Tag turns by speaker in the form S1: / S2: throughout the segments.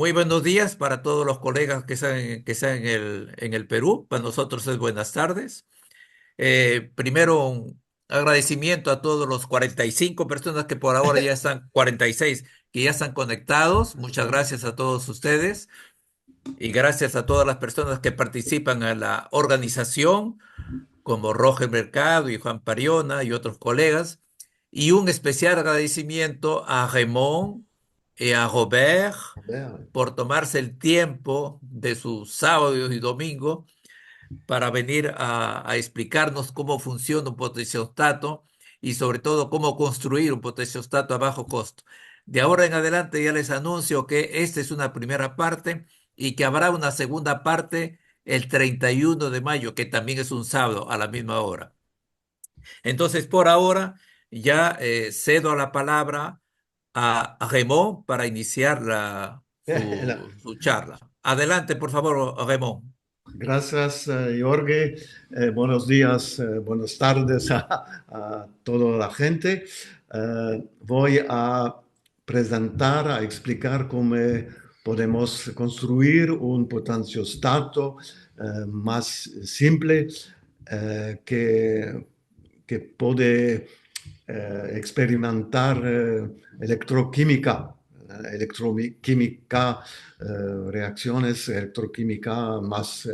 S1: Muy buenos días para todos los colegas que están en el Perú. Para nosotros es buenas tardes. Primero, un agradecimiento a todos los 45 personas que por ahora ya están, 46 que ya están conectados. Muchas gracias a todos ustedes y gracias a todas las personas que participan en la organización, como Roger Mercado y Juan Pariona y otros colegas. Y un especial agradecimiento a Raymond y a Robert
S2: Vea.
S1: por tomarse el tiempo de su sábado y domingo para venir a explicarnos cómo funciona un potenciostato y sobre todo cómo construir un potenciostato a bajo costo. De ahora en adelante ya les anuncio que esta es una primera parte y que habrá una segunda parte el 31 de mayo, que también es un sábado a la misma hora. Entonces, por ahora, ya cedo la palabra a Raymond para iniciar su charla. Adelante, por favor, Raymond.
S2: Gracias, Jorge. Buenos días, buenas tardes a toda la gente. Voy a presentar, a explicar cómo podemos construir un potenciostato más simple que puede experimentar electroquímica, electroquímica, reacciones electroquímica más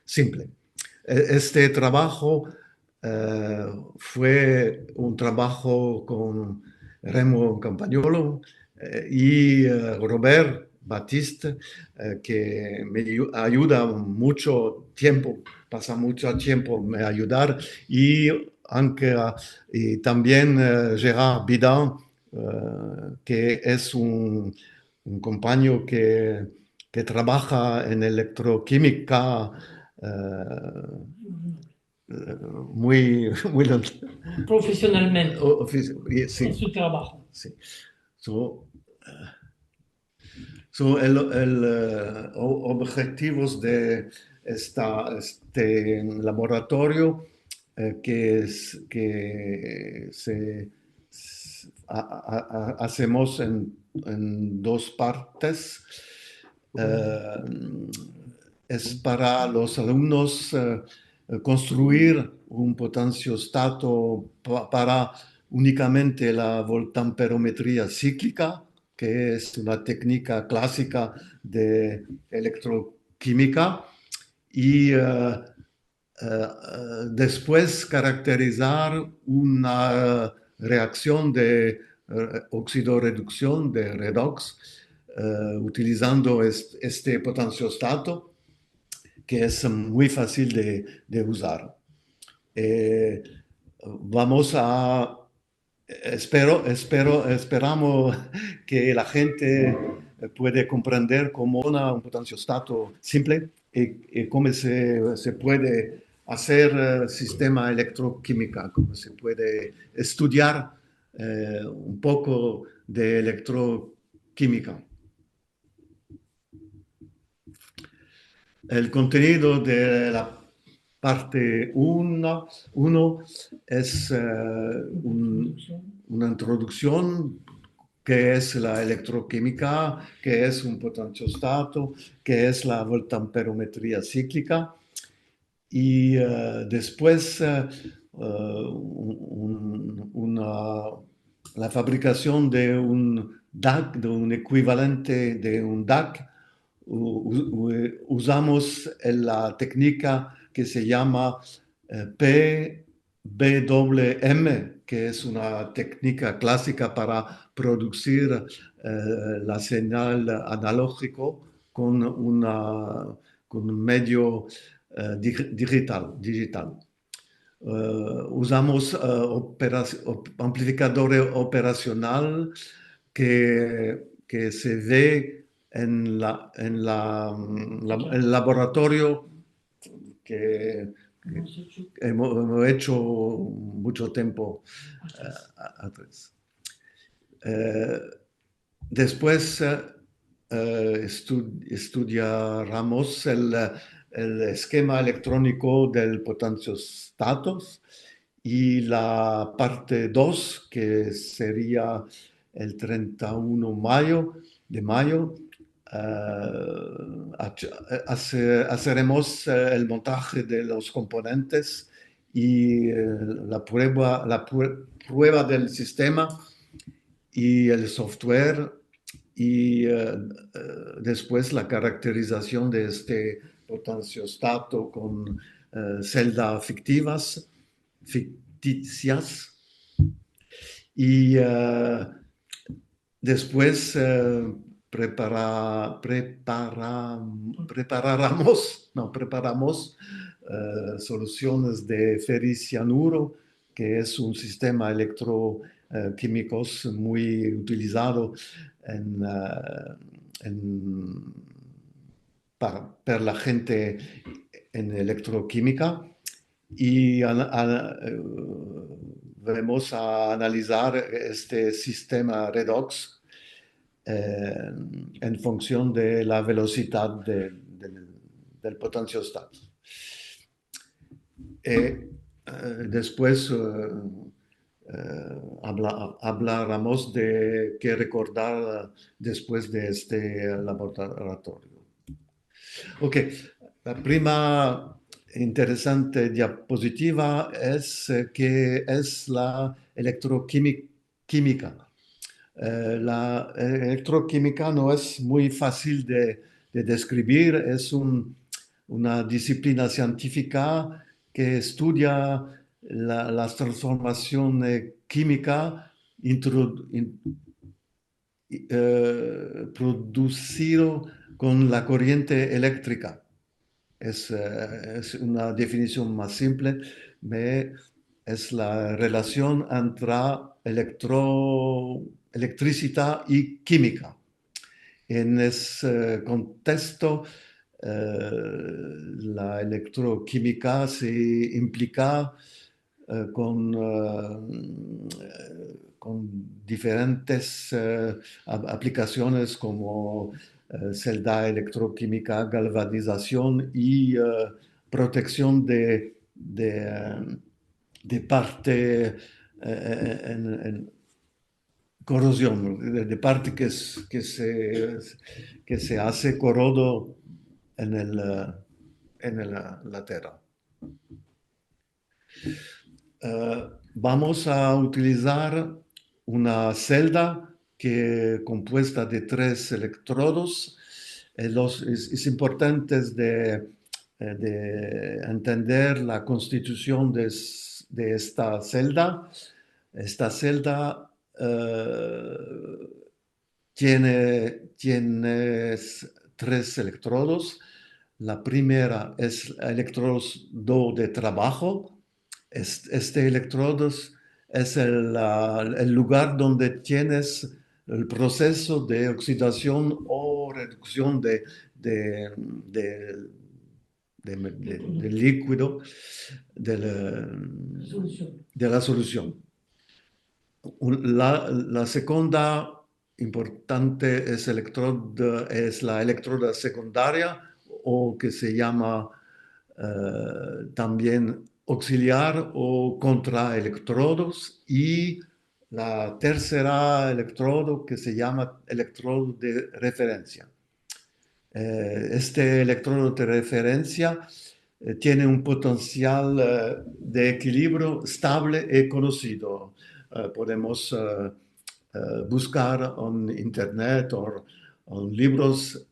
S2: simple. Este trabajo fue un trabajo con Remo Campagnolo y Robert Batiste, que me ayuda mucho tiempo, pasa mucho tiempo me ayudar y aunque y también Gérard Bidin, que es un compañero que trabaja en electroquímica muy, muy
S3: Profesionalmente en
S2: sí,
S3: su trabajo.
S2: sí. So, el objetivos de este laboratorio hacemos en dos partes. Eh, es para los alumnos construir un potenciostato para únicamente la voltamperometría cíclica, que es una técnica clásica de electroquímica, y después caracterizar una reacción de oxidoreducción, de redox, utilizando este potenciostato, que es muy fácil de usar. Eh, Vamos a esperamos que la gente puede comprender cómo un potenciostato simple y cómo se puede hacer sistema electroquímica, cómo se puede estudiar un poco de electroquímica. El contenido de la parte uno es una introducción, qué es la electroquímica, qué es un potenciostato, qué es la voltamperometría cíclica y después la fabricación de un DAC, de un equivalente de un DAC. Usamos la técnica que se llama PWM, que es una técnica clásica para producir la señal analógico con, con un medio digital. Usamos amplificador operacional que se ve en el laboratorio que hemos hecho mucho tiempo atrás. Después estudiaremos el esquema electrónico del potenciostatos y la parte 2, que sería el 31 de mayo, Haremos el montaje de los componentes y prueba del sistema y el software y después la caracterización de este potenciostato con celdas ficticias y después preparamos soluciones de ferricianuro, que es un sistema electroquímico muy utilizado para la gente en electroquímica y vamos a analizar este sistema redox en función de la velocidad del potenciostato. Después hablaremos de qué recordar después de este laboratorio. Ok, la prima interesante diapositiva es que es la electroquímica. La electroquímica no es muy fácil de describir, es una disciplina científica que estudia las transformaciones químicas producidas con la corriente eléctrica. Es una definición más simple, es la relación entre electricidad y química. En ese contexto, la electroquímica se implica con diferentes aplicaciones como celda electroquímica, galvanización y protección de parte en corrosión, de parte que se hace corrodo en la tierra. Vamos a utilizar una celda que compuesta de 3 electrodos. Es importante de entender la constitución de esta celda. Esta celda tiene 3 electrodos. La primera es el electrodo de trabajo. Este electrodo es el lugar donde tienes el proceso de oxidación o reducción del líquido de la solución. La segunda importante es la electroda secundaria, o que se llama también auxiliar o contraelectrodos, y la tercera electrodo que se llama electrodo de referencia. Este electrodo de referencia tiene un potencial de equilibrio estable y conocido. Podemos buscar en internet o en libros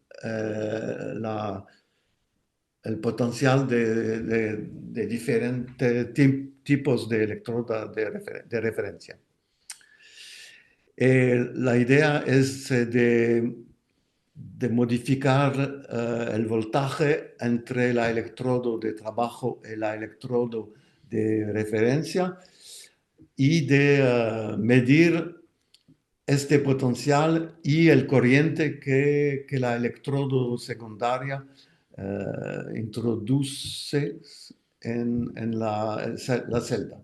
S2: el potencial de diferentes tipos de electroda de referencia. La idea es de modificar el voltaje entre el electrodo de trabajo y el electrodo de referencia y de medir este potencial y el corriente que la electrodo secundaria introduce en la celda.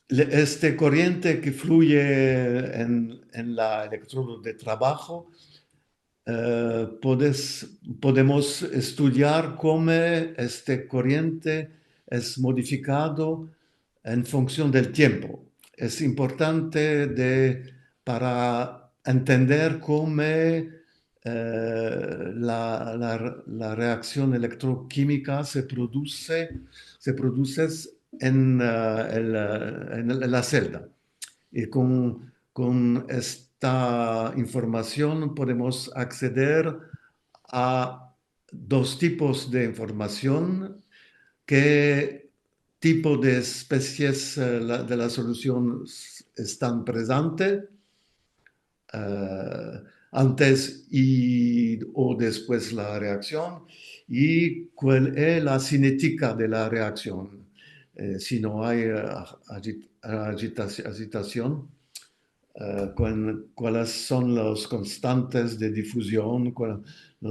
S2: Este corriente que fluye en la electrodo de trabajo, podemos estudiar cómo este corriente es modificado en función del tiempo. Es importante para entender cómo la reacción electroquímica se produce en la celda. Y con esta información podemos acceder a dos tipos de información: qué tipo de especies de la solución están presentes antes o después la reacción, y cuál es la cinética de la reacción. Si no hay agitación, cuáles son los constantes de difusión, cuáles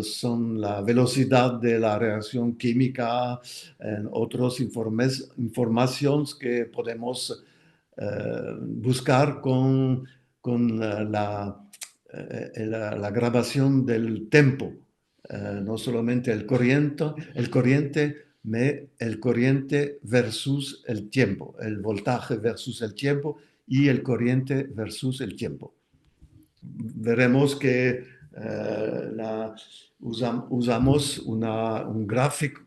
S2: son la velocidad de la reacción química, otras informaciones que podemos buscar con la grabación del tiempo. No solamente el corriente, el corriente versus el tiempo, el voltaje versus el tiempo y el corriente versus el tiempo. Veremos que usamos una gráfica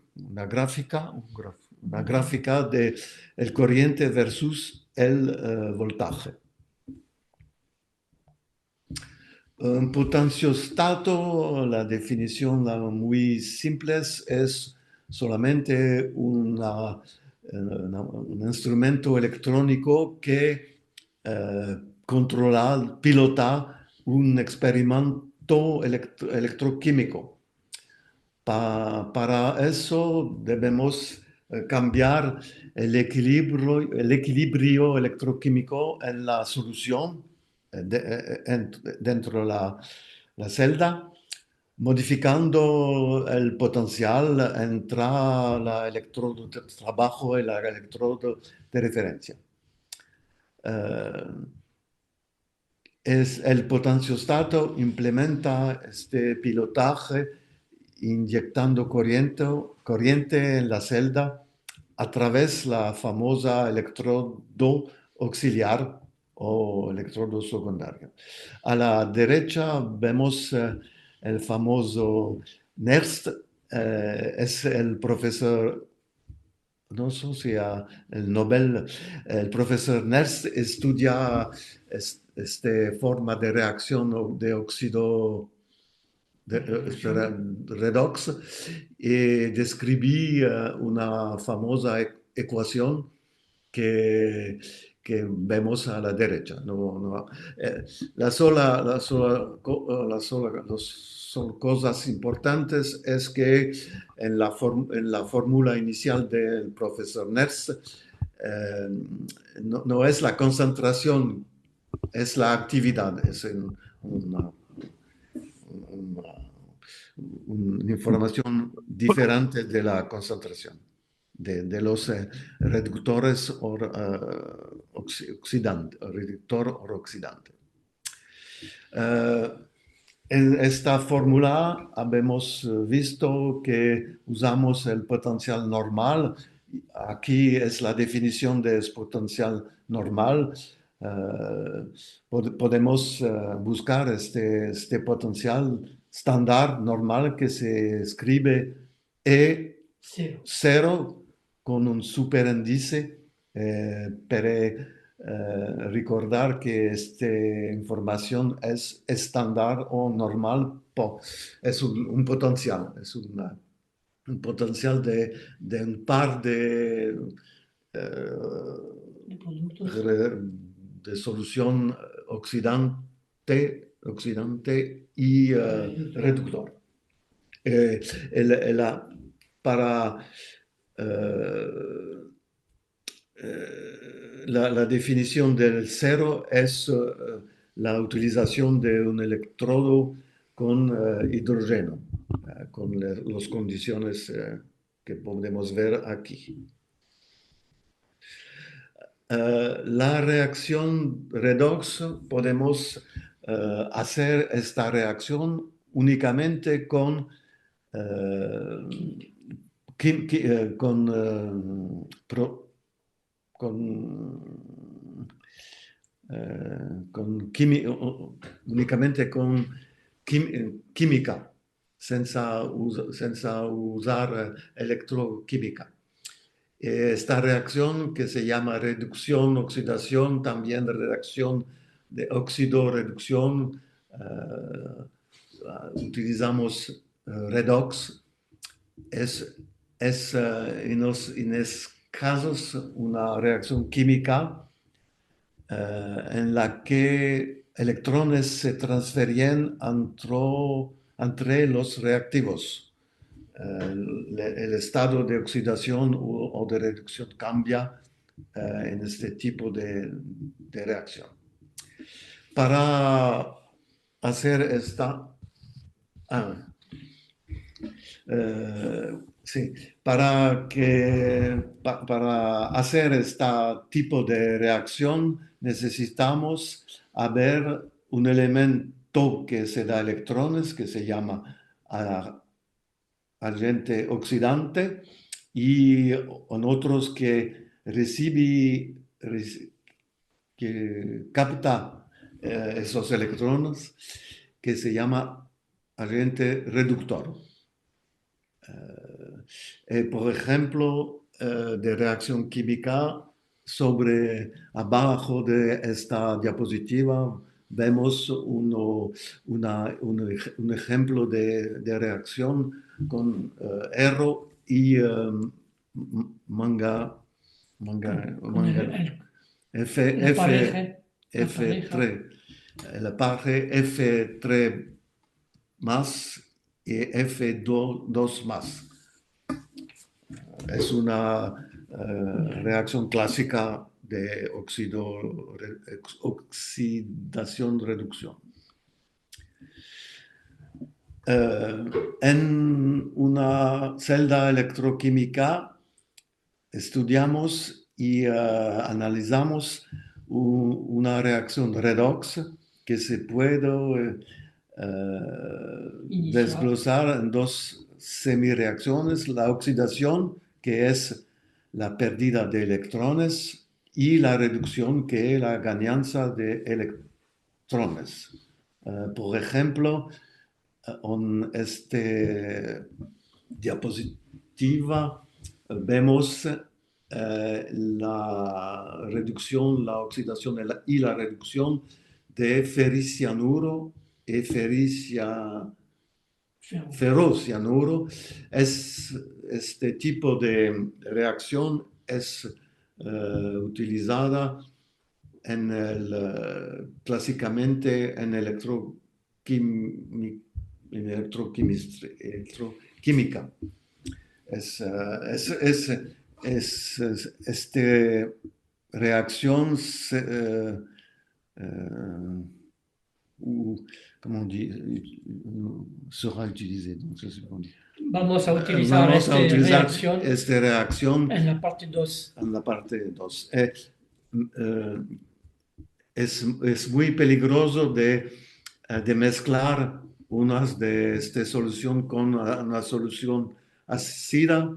S2: de el corriente versus el voltaje. Un potenciostato, la definición muy simple, es solamente un instrumento electrónico que pilota un experimento electroquímico. Para eso debemos cambiar el equilibrio electroquímico en la solución dentro de la celda, modificando el potencial entre el electrodo de trabajo y el electrodo de referencia. El potenciostato implementa este pilotaje inyectando corriente en la celda a través de la famosa electrodo auxiliar o electrodo secundario. A la derecha vemos el famoso Nernst, es el profesor, no sé si el Nobel, el profesor Nernst estudia esta forma de reacción de óxido redox, y describí una famosa ecuación que vemos a la derecha. Las cosas importantes es que en la fórmula inicial del profesor Nernst no es la concentración, es la actividad, es una información diferente de la concentración de los reductores reductor o oxidante. En esta fórmula habemos visto que usamos el potencial normal. Aquí es la definición de potencial normal. Podemos buscar este potencial estándar normal que se escribe E0 con un superíndice, para recordar que esta información es estándar o normal, es un potencial, es un potencial de un par de solución oxidante y reductor. Para la definición del cero es la utilización de un electrodo con hidrógeno, con las condiciones que podemos ver aquí. La reacción redox, podemos hacer esta reacción únicamente con unicamente con química, senza usar electroquímica. Esta reacción que se llama reducción, oxidación, también reacción de óxido-reducción, utilizamos redox, es en esos casos una reacción química en la que electrones se transfieren entre los reactivos. El estado de oxidación o de reducción cambia en este tipo de reacción. Para hacer esta... sí, para hacer este tipo de reacción necesitamos haber un elemento que se da electrones, que se llama agente oxidante, y otros que que capta esos electrones, que se llama agente reductor. Por ejemplo, de reacción química, abajo de esta diapositiva vemos un ejemplo de reacción con hierro y F3, el paje F3 más y F2 más. Es una reacción clásica de oxidación-reducción. En una celda electroquímica estudiamos y analizamos una reacción redox que se puede desglosar en dos semireacciones: la oxidación, que es la pérdida de electrones, y la reducción, que es la ganancia de electrones. Por ejemplo, en esta diapositiva vemos la reducción, la oxidación y la reducción de ferricianuro y ferrocianuro. Este tipo de reacción es utilizada clásicamente en electroquímica. Esta reacción sera utilisée.
S3: Vamos a utilizar
S2: esta reacción
S3: en la parte 2.
S2: En la parte 2. Es muy peligroso de mezclar unas de esta solución con una solución ácida,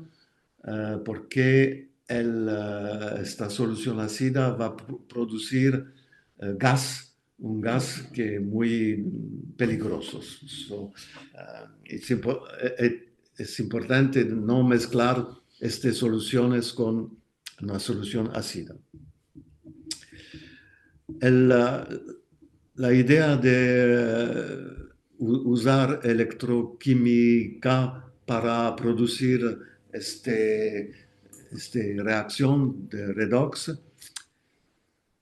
S2: porque esta solución ácida va a producir un gas que es muy peligroso. Es importante no mezclar estas soluciones con una solución ácida. La idea de usar electroquímica para producir esta reacción de redox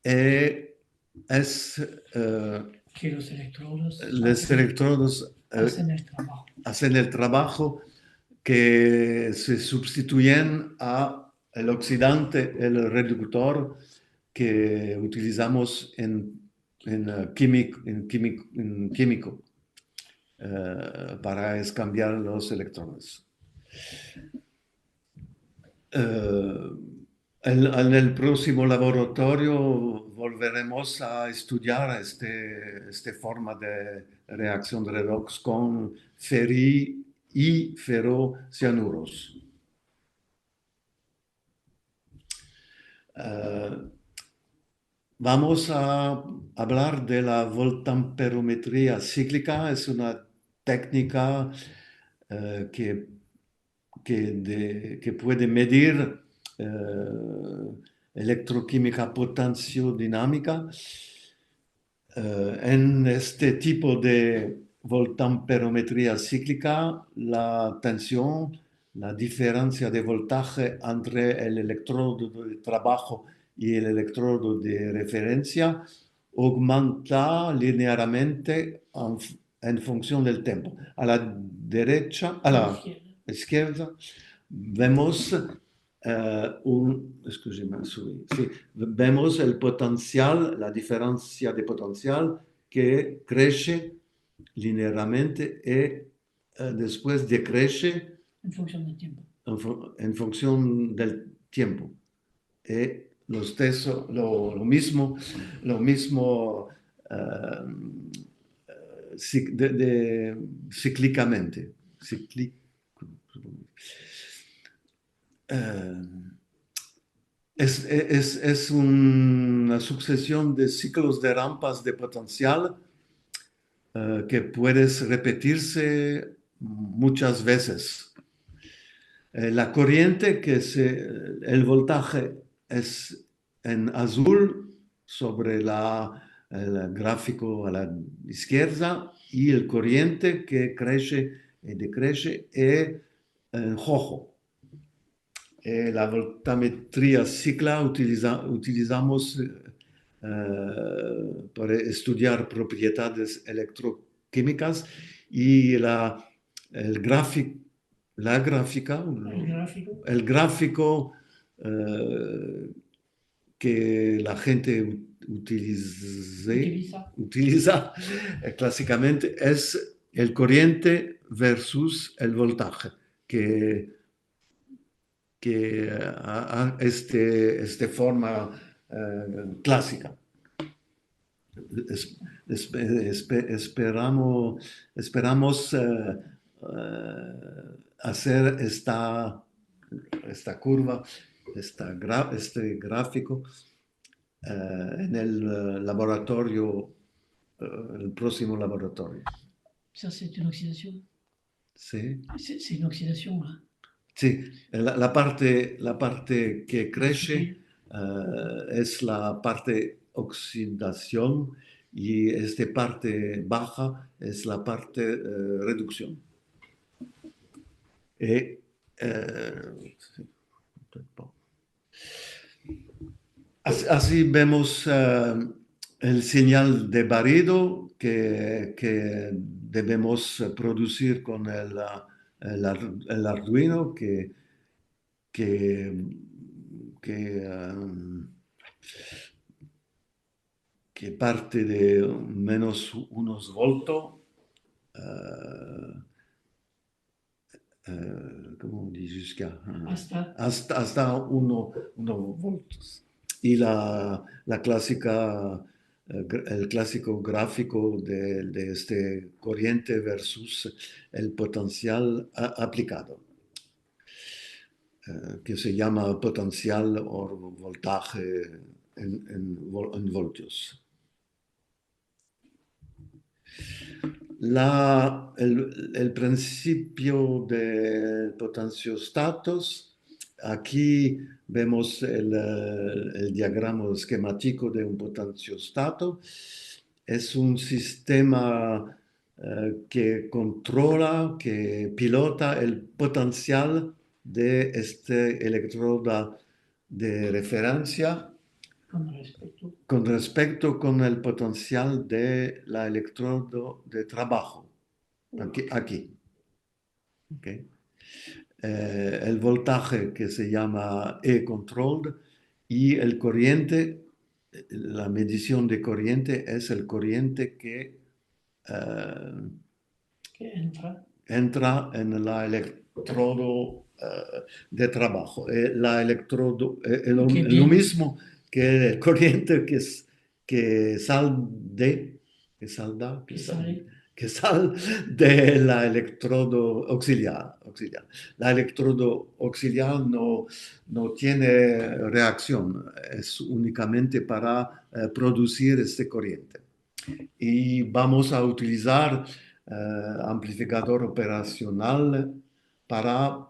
S2: es
S3: Que los electrodos
S2: hacen el trabajo, que se sustituyen al oxidante, el reductor que utilizamos en químico para cambiar los electrones. En el próximo laboratorio volveremos a estudiar esta forma de reacción de redox con ferri y ferrocianuros. Vamos a hablar de la voltamperometría cíclica. Es una técnica que puede medir electroquímica potenciodinámica. En este tipo de voltamperometría cíclica, la tensión, la diferencia de voltaje entre el electrodo de trabajo y el electrodo de referencia aumenta linealmente en función del tiempo. A la derecha, a la izquierda, vemos vemos el potencial, la diferencia de potencial que crece linealmente y después decrece
S3: en función del tiempo.
S2: en función del tiempo. Y lo mismo cíclicamente. Es una sucesión de ciclos de rampas de potencial que puedes repetirse muchas veces. La corriente, el voltaje es en azul sobre el gráfico a la izquierda y el corriente que crece y decrece es en rojo. La voltametría cíclica utilizamos para estudiar propiedades electroquímicas y el gráfico, el gráfico que la gente utiliza clásicamente es el corriente versus el voltaje, que este forma clásica. Esperamos hacer esta curva, este gráfico en el laboratorio, el próximo laboratorio.
S3: Ça, c'est une oxydation.
S2: Sí.
S3: C'est une oxydation, là.
S2: Sí, la parte que crece es la parte oxidación y esta parte baja es la parte reducción. Así vemos el señal de barrido que debemos producir con el Arduino que parte de menos unos volts, ¿cómo dice? Hasta 1 volts. Y el clásico gráfico de este corriente versus el potencial aplicado, que se llama potencial o voltaje en voltios. El principio de potenciostatos, aquí vemos el diagrama esquemático de un potenciostato. Es un sistema que controla, que pilota el potencial de este electrodo de referencia con respecto con el potencial de la electrodo de trabajo. Aquí. Okay. El voltaje que se llama E-controlled y el corriente, la medición de corriente es el corriente que entra en la electrodo de trabajo. La electrodo, lo mismo que el corriente que que sale del electrodo auxiliar. La electrodo auxiliar no tiene reacción, es únicamente para producir esta corriente. Y vamos a utilizar amplificador operacional para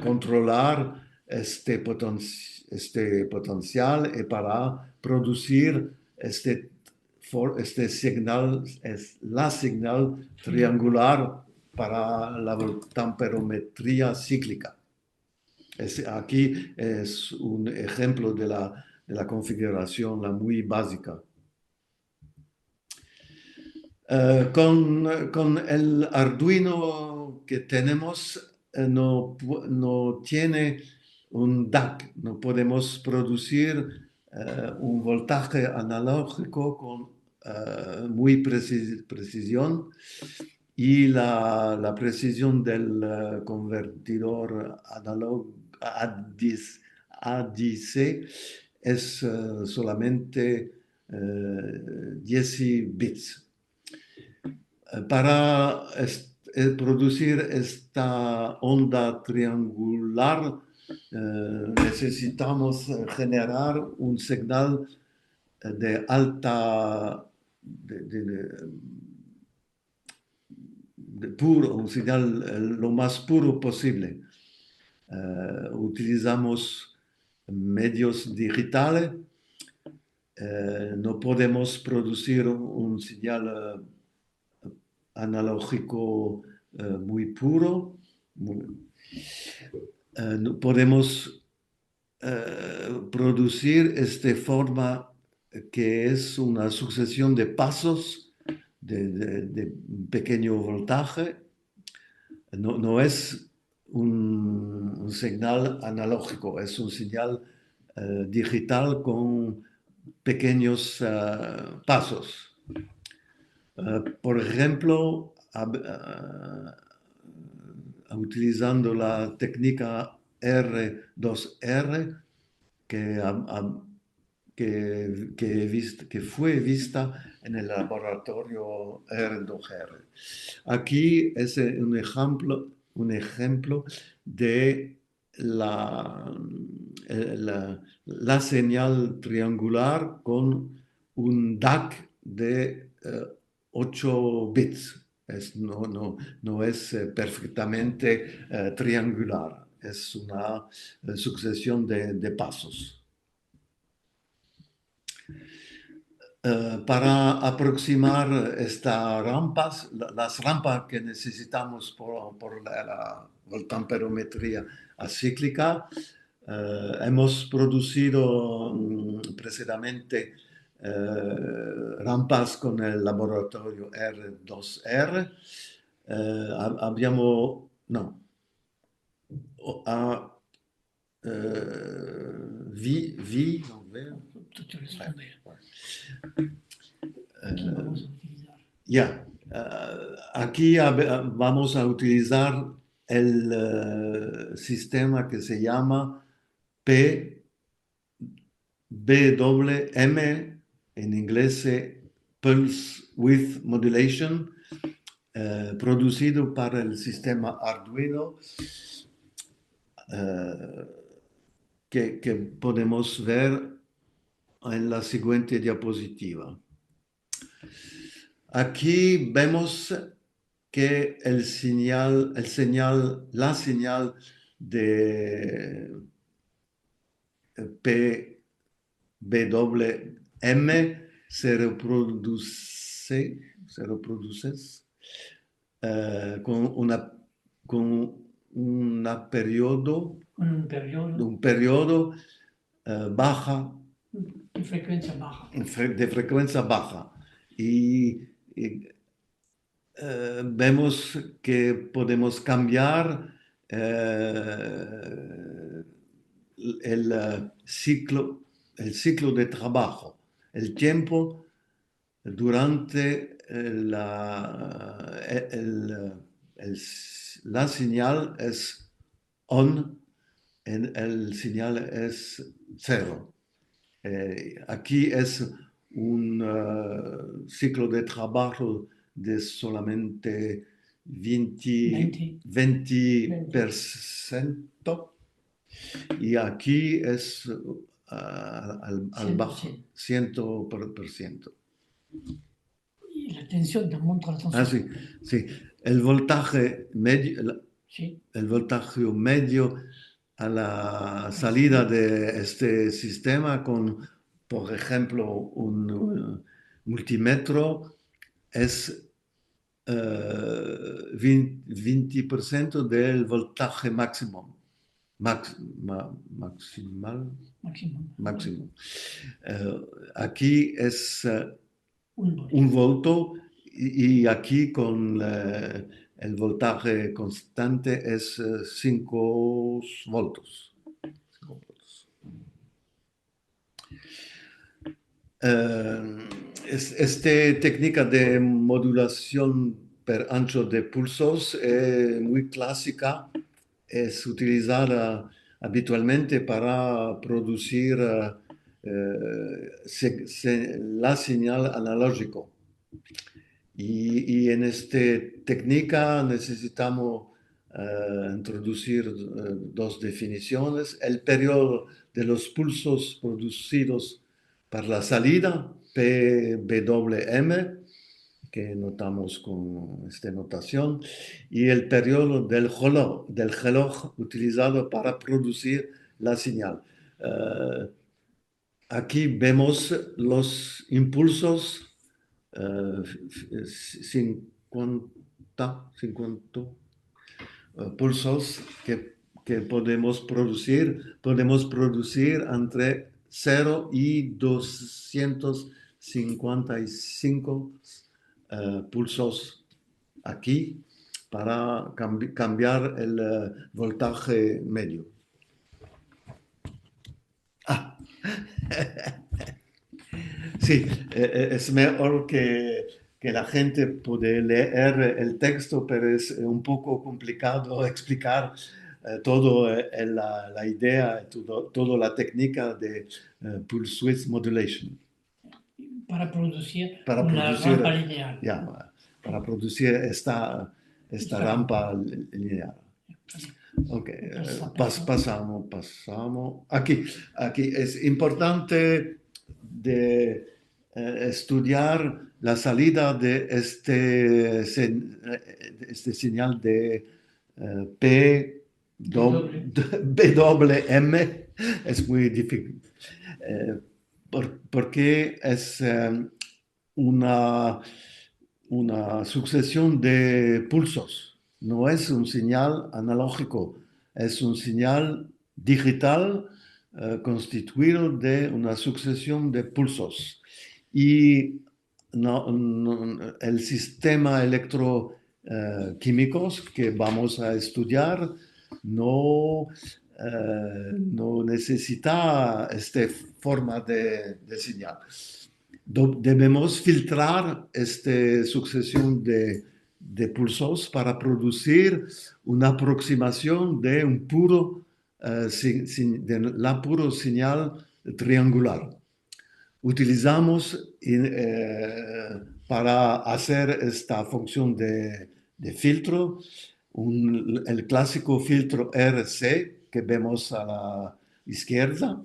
S2: controlar este potencial y para producir este señal, es la señal triangular para la voltamperometría cíclica. Aquí es un ejemplo de la configuración, la muy básica. Con el Arduino que tenemos no tiene un DAC, no podemos producir un voltaje analógico con muy precisión y la precisión del convertidor analógico ADC es solamente 10 bits. Para producir esta onda triangular necesitamos generar un señal de alta, puro, un señal lo más puro posible. Utilizamos medios digitales. No podemos producir un señal analógico muy puro. No podemos producir esta forma que es una sucesión de pasos de pequeño voltaje. No es un señal analógico, es un señal digital con pequeños pasos. Por ejemplo, utilizando la técnica R2R que fue vista en el laboratorio R2R. Aquí es un ejemplo de la señal triangular con un DAC de 8 bits. No es perfectamente triangular, es una sucesión de pasos. Para aproximar estas rampas, las rampas que necesitamos por la voltamperometría acíclica, hemos producido precisamente rampas con el laboratorio R2R. Abbiamo, no, non vero?
S3: Tutto risponde. Aquí
S2: Eh,
S3: vamos a utilizar.
S2: Ya, aquí vamos a utilizar el sistema que se llama PWM, en inglés Pulse Width Modulation, producido para el sistema Arduino, que podemos ver en la siguiente diapositiva. Aquí vemos que la señal de PWM se reproduce con un periodo baja,
S3: De frecuencia baja.
S2: de frecuencia baja. Y vemos que podemos cambiar el ciclo de trabajo, el tiempo durante la señal es on, el señal es cero. Aquí es un ciclo de trabajo de solamente 20%. Y aquí es al bajo, 100%.
S3: Y la tensión te montre la tensión.
S2: Ah, sí, sí. El voltaje medio,
S3: Sí.
S2: el voltaje medio a la salida de este sistema con, por ejemplo, un multímetro es 20% del voltaje máximo. Maximal.
S3: Máximo.
S2: Aquí es
S3: Un volt.
S2: 1 volto y aquí con el voltaje constante es 5 voltos. 5 voltos. Esta técnica de modulación per ancho de pulsos es muy clásica. Es utilizada habitualmente para producir la señal analógico. Y en esta técnica necesitamos introducir dos definiciones. El periodo de los pulsos producidos para la salida, PWM, que notamos con esta notación, y el periodo del reloj utilizado para producir la señal. Aquí vemos los impulsos 50 pulsos que podemos producir. Podemos producir entre 0 y 255 pulsos aquí para cambiar el voltaje medio. Ah. Sí, es mejor que la gente puede leer el texto, pero es un poco complicado explicar todo la idea, toda la técnica de pulse width modulation.
S3: Para producir
S2: Para
S3: una
S2: producir,
S3: rampa lineal.
S2: para producir esta rampa lineal. Ok, pasamos. Aquí es importante de estudiar la salida de este señal de BWM. Es muy difícil. Porque es una sucesión de pulsos. No es un señal analógico, es un señal digital constituido de una sucesión de pulsos. Y el sistema electroquímico que vamos a estudiar no necesita esta forma de señal. Debemos filtrar esta sucesión de pulsos para producir una aproximación de la puro señal triangular. Utilizamos para hacer esta función de filtro el clásico filtro RC que vemos a la izquierda.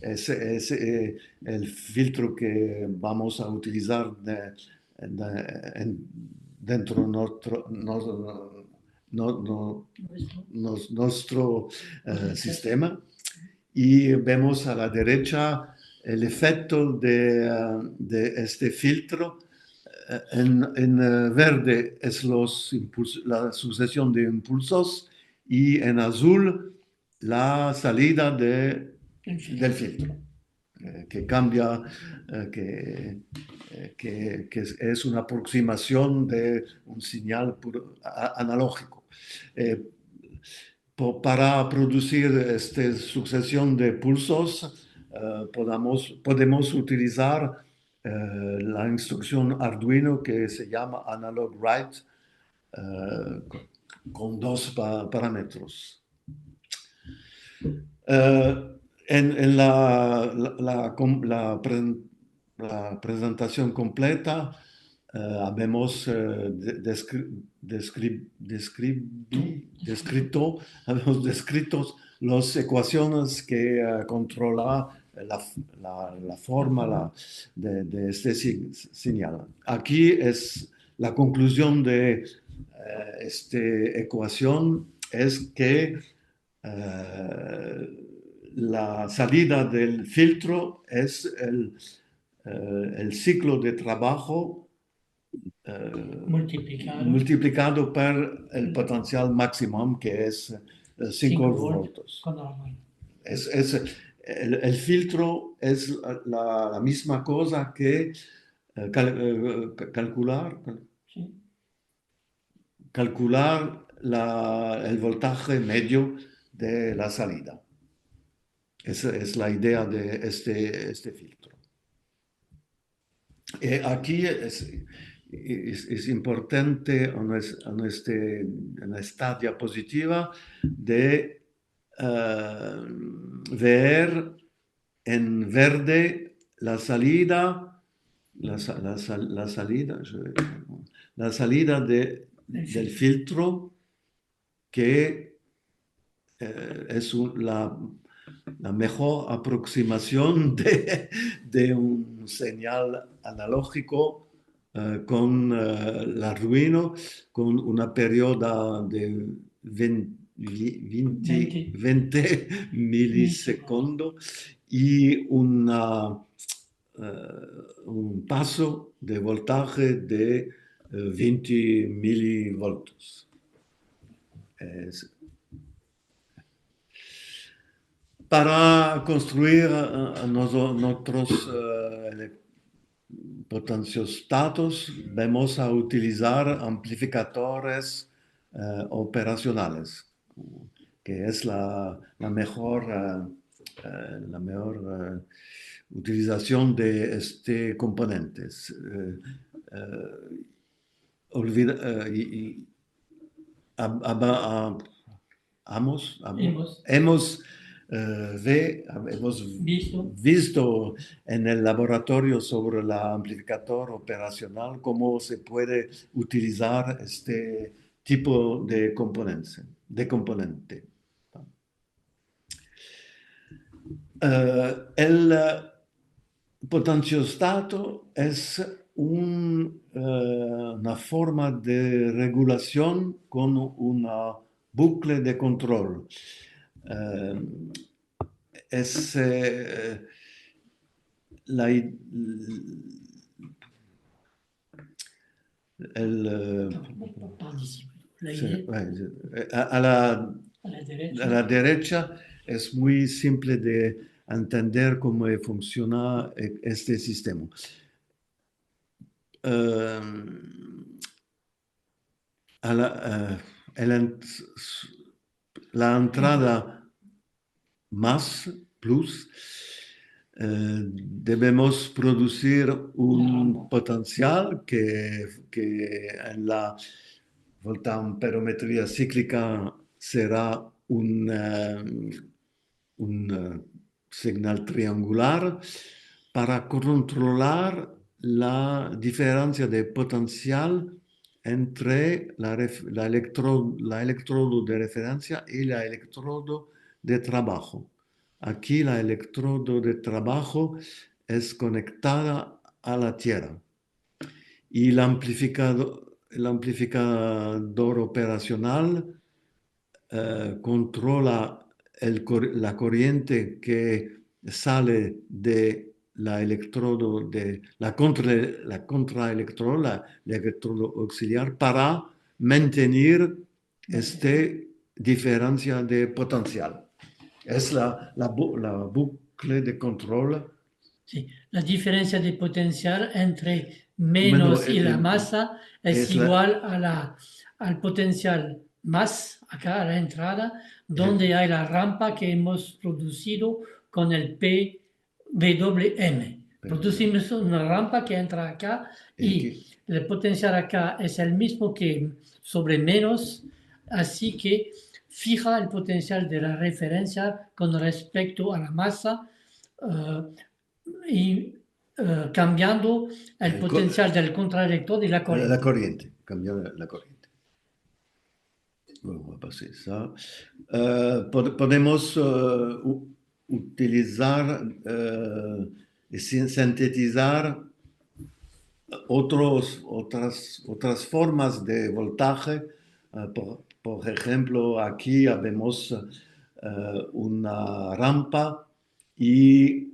S2: Es el filtro que vamos a utilizar dentro de nuestro sistema. Y vemos a la derecha el efecto de este filtro. En verde es la sucesión de impulsos y en azul la salida del filtro, que cambia, que es una aproximación de un señal analógico. Para producir esta sucesión de pulsos, podemos utilizar la instrucción Arduino que se llama Analog Write con dos parámetros. En la presentación completa habemos habemos descrito las ecuaciones que controlan la forma de este señal. Aquí es la conclusión de esta ecuación es que la salida del filtro es el ciclo de trabajo multiplicado por el potencial máximo, que es 5 voltios. El filtro es la misma cosa que calcular el voltaje medio de la salida. Esa es la idea de este filtro. Aquí es importante en esta diapositiva de ver en verde la salida del filtro, que es la mejor aproximación de un señal analógico con el Arduino, con una periodo de 20 milisegundos y un paso de voltaje de 20 milivoltios. Para construir nuestros potenciostatos vamos a utilizar amplificadores operacionales, que es la mejor utilización de este componentes. Hemos visto en el laboratorio sobre el amplificador operacional cómo se puede utilizar este tipo de componente. El potenciostato es una forma de regulación con una bucle de control. Es a la derecha es muy simple de entender cómo funciona este sistema. La entrada más plus debemos producir un potencial que en la voltamperometría cíclica será un señal triangular para controlar la diferencia de potencial entre la electrodo de referencia y la electrodo de trabajo. Aquí la electrodo de trabajo es conectada a la tierra y el amplificador operacional controla la corriente que sale de la electrodo de la contraelectrodo, el electrodo auxiliar, para mantener esta diferencia de potencial. Es la bucle de control.
S3: Sí, la diferencia de potencial entre menos y la masa es igual al potencial más acá a la entrada, donde hay la rampa que hemos producido con el PWM. Producimos una rampa que entra acá y el potencial acá es el mismo que sobre menos, así que fija el potencial de la referencia con respecto a la masa y cambiando el potencial del contrarrector y la corriente.
S2: La corriente, cambiar la corriente. Vamos a pasar eso. Podemos utilizar y sintetizar otras formas de voltaje. Por ejemplo, aquí vemos una rampa y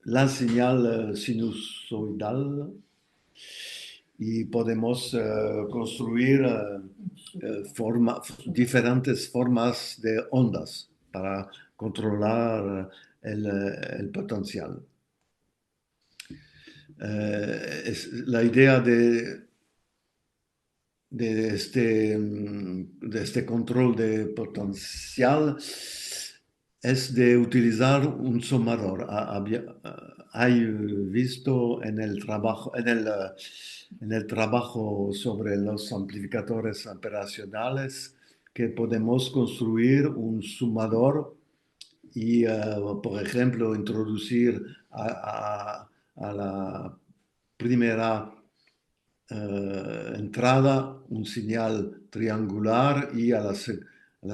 S2: la señal sinusoidal, y podemos construir diferentes formas de ondas para controlar el potencial. La idea de este control de potencial es de utilizar un sumador. Hay visto en el trabajo sobre los amplificadores operacionales que podemos construir un sumador y, por ejemplo, introducir a la primera entrada un señal triangular y a la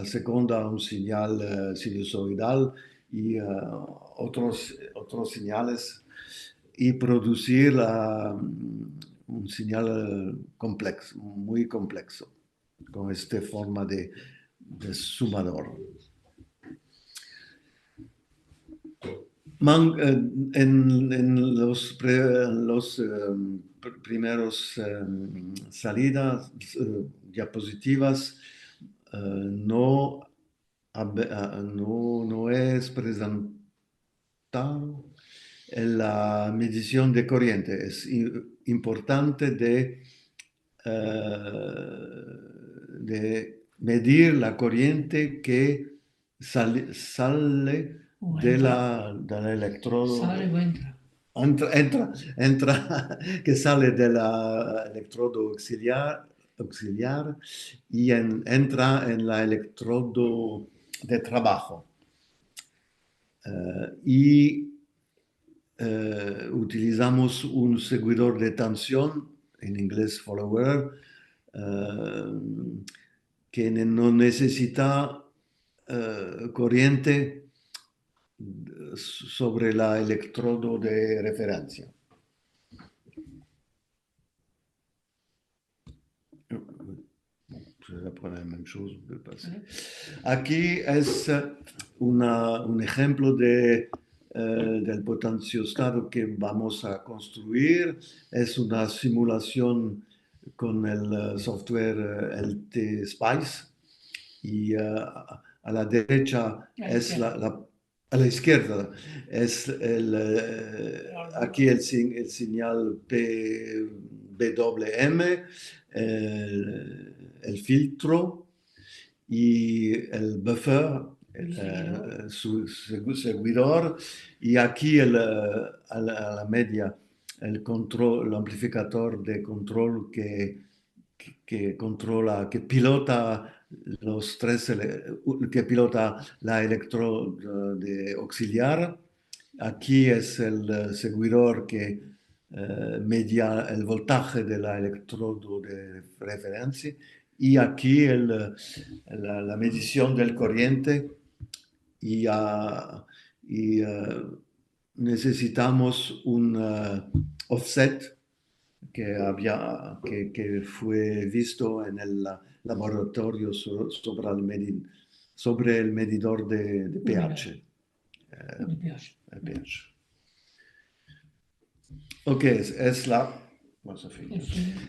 S2: segunda un señal sinusoidal y otros señales, y producir un señal complejo, muy complejo, con esta forma de sumador. En los primeros salidas, diapositivas, no es presentado la medición de corriente. Es importante de medir la corriente que sale del electrodo.
S3: ¿Sale o entra?
S2: Entra, que sale del electrodo auxiliar y entra en el electrodo de trabajo. Utilizamos un seguidor de tensión, en inglés follower, que no necesita corriente sobre el electrodo de referencia. Aquí es un ejemplo del potenciostato que vamos a construir. Es una simulación con el software LT Spice, y a la derecha es a la izquierda es aquí el señal PWM, el filtro y el buffer, su seguidor, y aquí a la media el amplificador de control que controla, que pilota que pilota la electrodo de auxiliar. Aquí es el seguidor que media el voltaje del electrodo de referencia, y aquí la medición del corriente, y necesitamos un offset que fue visto en el laboratorio sobre el medidor de pH. El pH. Ok, es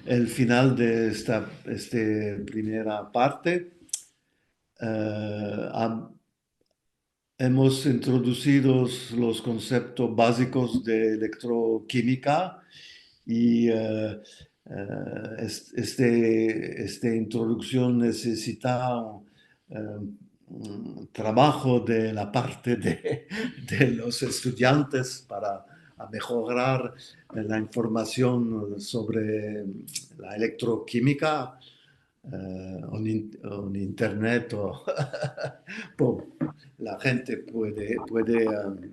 S2: el final de esta primera parte. Hemos introducido los conceptos básicos de electroquímica, y esta introducción necesita un trabajo de la parte de los estudiantes para mejorar la información sobre la electroquímica en internet, la gente puede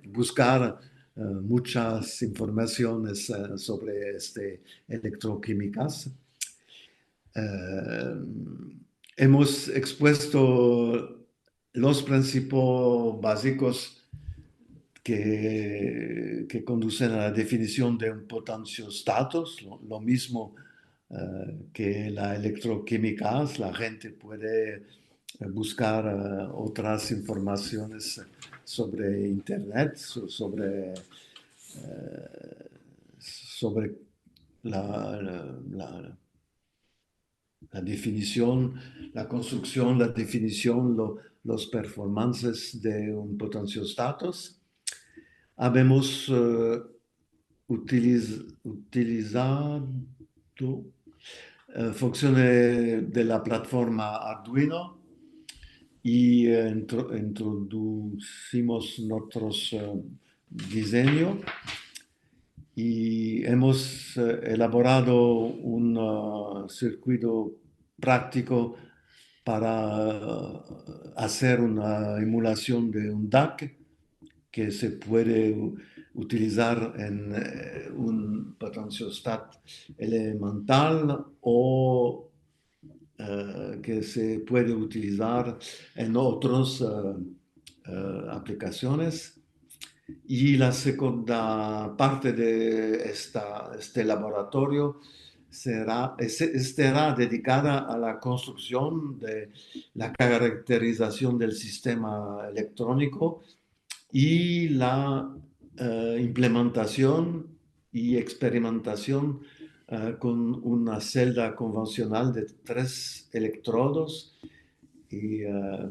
S2: buscar muchas informaciones sobre electroquímicas. Eh, Hemos expuesto los principios básicos que conducen a la definición de un potenciostatos, lo mismo que la electroquímica. La gente puede buscar otras informaciones sobre Internet, sobre la, la- la definición, la construcción, la definición, los performances de un potenciostatos. Habemos utilizado funciones de la plataforma Arduino y introducimos nuestros diseños y hemos elaborado un circuito práctico para hacer una emulación de un DAC que se puede utilizar en un potenciostat elemental o que se puede utilizar en otras aplicaciones. Y la segunda parte de este laboratorio estará dedicada a la construcción de la caracterización del sistema electrónico y la implementación y experimentación con una celda convencional de 3 electrodos y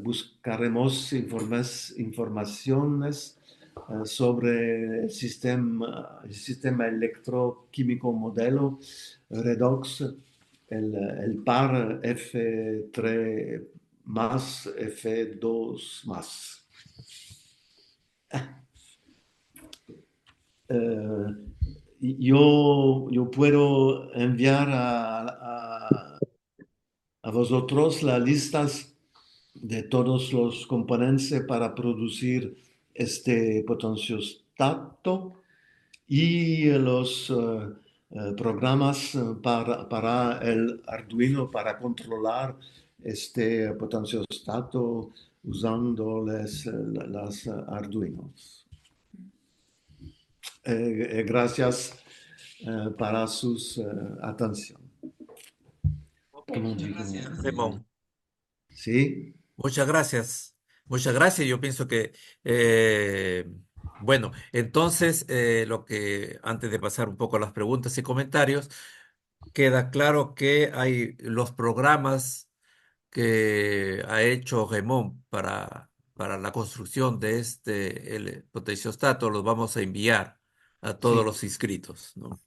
S2: buscaremos informaciones sobre el sistema electroquímico modelo redox, el par F3 más F2 más. Eh, yo puedo enviar a vosotros las listas de todos los componentes para producir este potenciostato y los programas para el Arduino para controlar este potenciostato usando las Arduinos. Gracias para su atención.
S3: Muchas gracias.
S1: Raymond,
S2: Sí,
S1: muchas gracias. Muchas gracias. Yo pienso que, eh, bueno, entonces, lo que antes de pasar un poco a las preguntas y comentarios, queda claro que hay los programas que ha hecho Raymond para la construcción de el potenciostato, los vamos a enviar a todos
S2: sí.
S1: los inscritos, ¿no?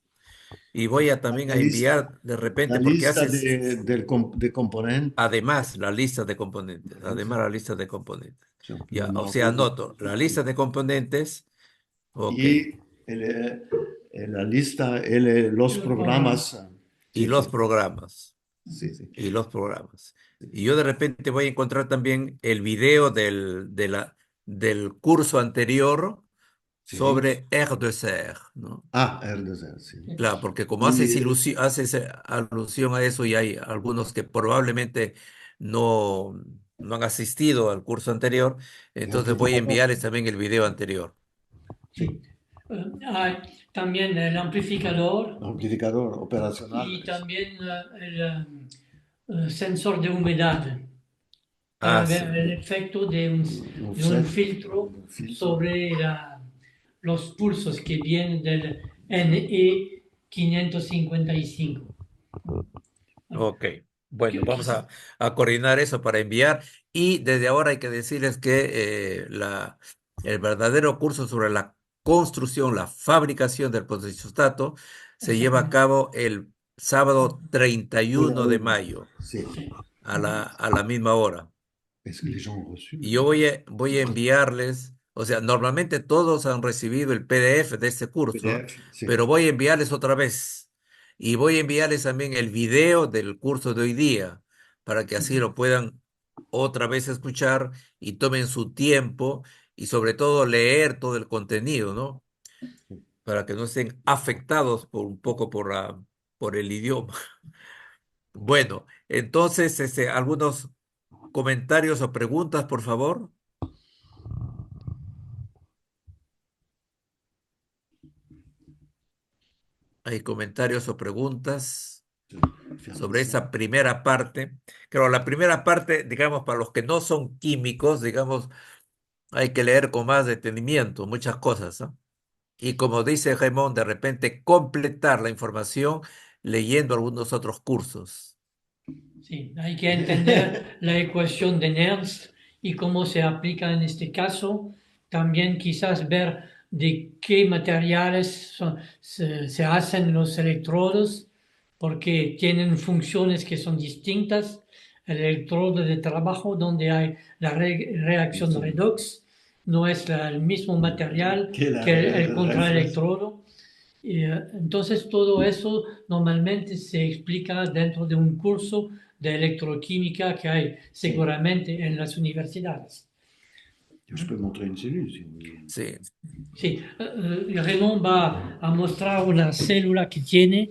S1: Y voy a también
S2: La
S1: a
S2: lista,
S1: enviar de
S2: la
S1: repente, porque
S2: lista
S1: haces
S2: de componentes.
S1: además la lista de componentes, además la lista de componentes.
S2: Ejemplo,
S1: Ya, o sea, anoto la lista de componentes, ok,
S2: y la lista, los
S3: Los programas.
S2: programas.
S1: y
S2: Sí, sí,
S1: los programas.
S2: sí, sí.
S1: Y los programas. Y yo de repente voy a encontrar también el video del curso anterior
S2: Sí.
S1: sobre R2R, ¿no?
S2: Ah, R2R, sí.
S1: Claro, porque como
S2: Y
S1: haces alusión a eso y hay algunos que probablemente no han asistido al curso anterior,
S2: el
S1: entonces voy a
S2: amplificador.
S1: enviarles también el video anterior.
S2: Sí.
S3: Hay también el amplificador
S2: Amplificador operacional.
S3: y también el sensor de humedad para
S1: Ah,
S3: ver
S1: sí.
S3: el efecto de un
S2: Offset,
S3: filtro
S2: un filtro.
S3: sobre los pulsos que vienen del NE 555.
S1: Ok, bueno, vamos
S3: Quizá.
S1: a coordinar eso para enviar y desde ahora hay que decirles que el verdadero curso sobre la construcción, la fabricación del potenciostato se lleva a
S3: Exactamente.
S1: cabo el sábado 31 de mayo
S2: Sí.
S3: Sí.
S1: a la misma hora.
S2: Est-ce que les gens ont reçu?
S1: Y yo voy a enviarles, o sea, normalmente todos han recibido el PDF de este curso,
S2: PDF, sí.
S1: pero voy a enviarles otra vez. Y voy a enviarles también el video del curso de hoy día, para que así lo puedan otra vez escuchar y tomen su tiempo y sobre todo leer todo el contenido, ¿no? para que no estén afectados por un poco por el idioma. Bueno, entonces, algunos comentarios o preguntas, por favor. ¿Hay comentarios o preguntas
S2: Fermer
S1: sobre
S2: ça.
S1: esa primera parte? Claro, la primera parte, digamos, para los que no son químicos, digamos, hay que leer con más detenimiento muchas cosas, ¿no? Y como dice Raymond, de repente completar la información leyendo algunos otros cursos.
S3: Sí, hay que entender la ecuación de Nernst y cómo se aplica en este caso. También quizás ver de qué materiales se hacen los electrodos, porque tienen funciones que son distintas. El electrodo de trabajo, donde hay la reacción
S2: Eso,
S3: redox, no es el mismo material
S2: que la
S3: que el
S2: référence.
S3: contraelectrodo. Y, entonces todo eso normalmente se explica dentro de un curso de electroquímica que hay seguramente en las universidades.
S2: Je peux montrer une cellule si vous voulez.
S1: Sí.
S3: Sí, Raymond va a mostrar una célula que tiene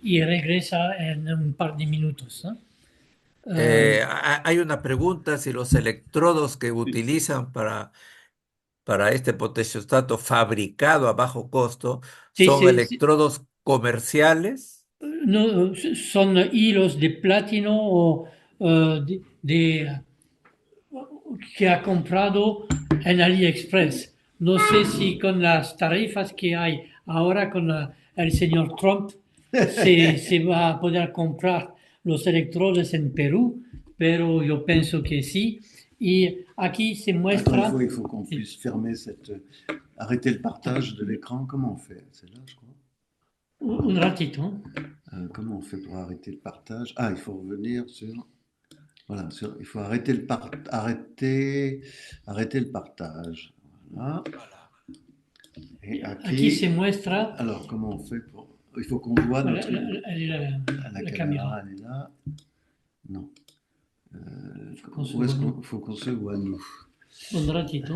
S3: y regresa en un par de minutos, ¿no?
S1: Hay una pregunta si los electrodos que utilizan para este potenciostato fabricado a bajo costo
S3: Sí,
S1: son
S3: sí, sí.
S1: electrodos comerciales.
S3: No, son hilos de platino o que ha comprado en AliExpress. No sé si con las tarifas que hay ahora con el señor Trump se va a poder comprar los electrodos en Perú, pero yo pienso que sí. Y aquí se
S2: Attends,
S3: muestra,
S2: il faut qu'on
S3: sí,
S2: puisse fermer cette. Arrêter le partage de l'écran. Comment on fait? C'est là, je crois.
S3: un ratito.
S2: Comment on fait pour arrêter le partage? Ah, il faut revenir sur. Voilà, il faut arrêter arrêter le partage. Voilà. Et
S3: Aquí se
S2: aquí,
S3: muestra
S2: alors comment on fait pour. Il faut qu'on voit
S3: la,
S2: notre.
S3: la, la,
S2: La
S3: la
S2: caméra,
S3: caméra.
S2: elle est là. Non.
S3: Qu'on se
S2: Où est-ce
S3: voit
S2: qu'on
S3: nous.
S2: faut qu'on se voit, nous?
S3: Un ratito.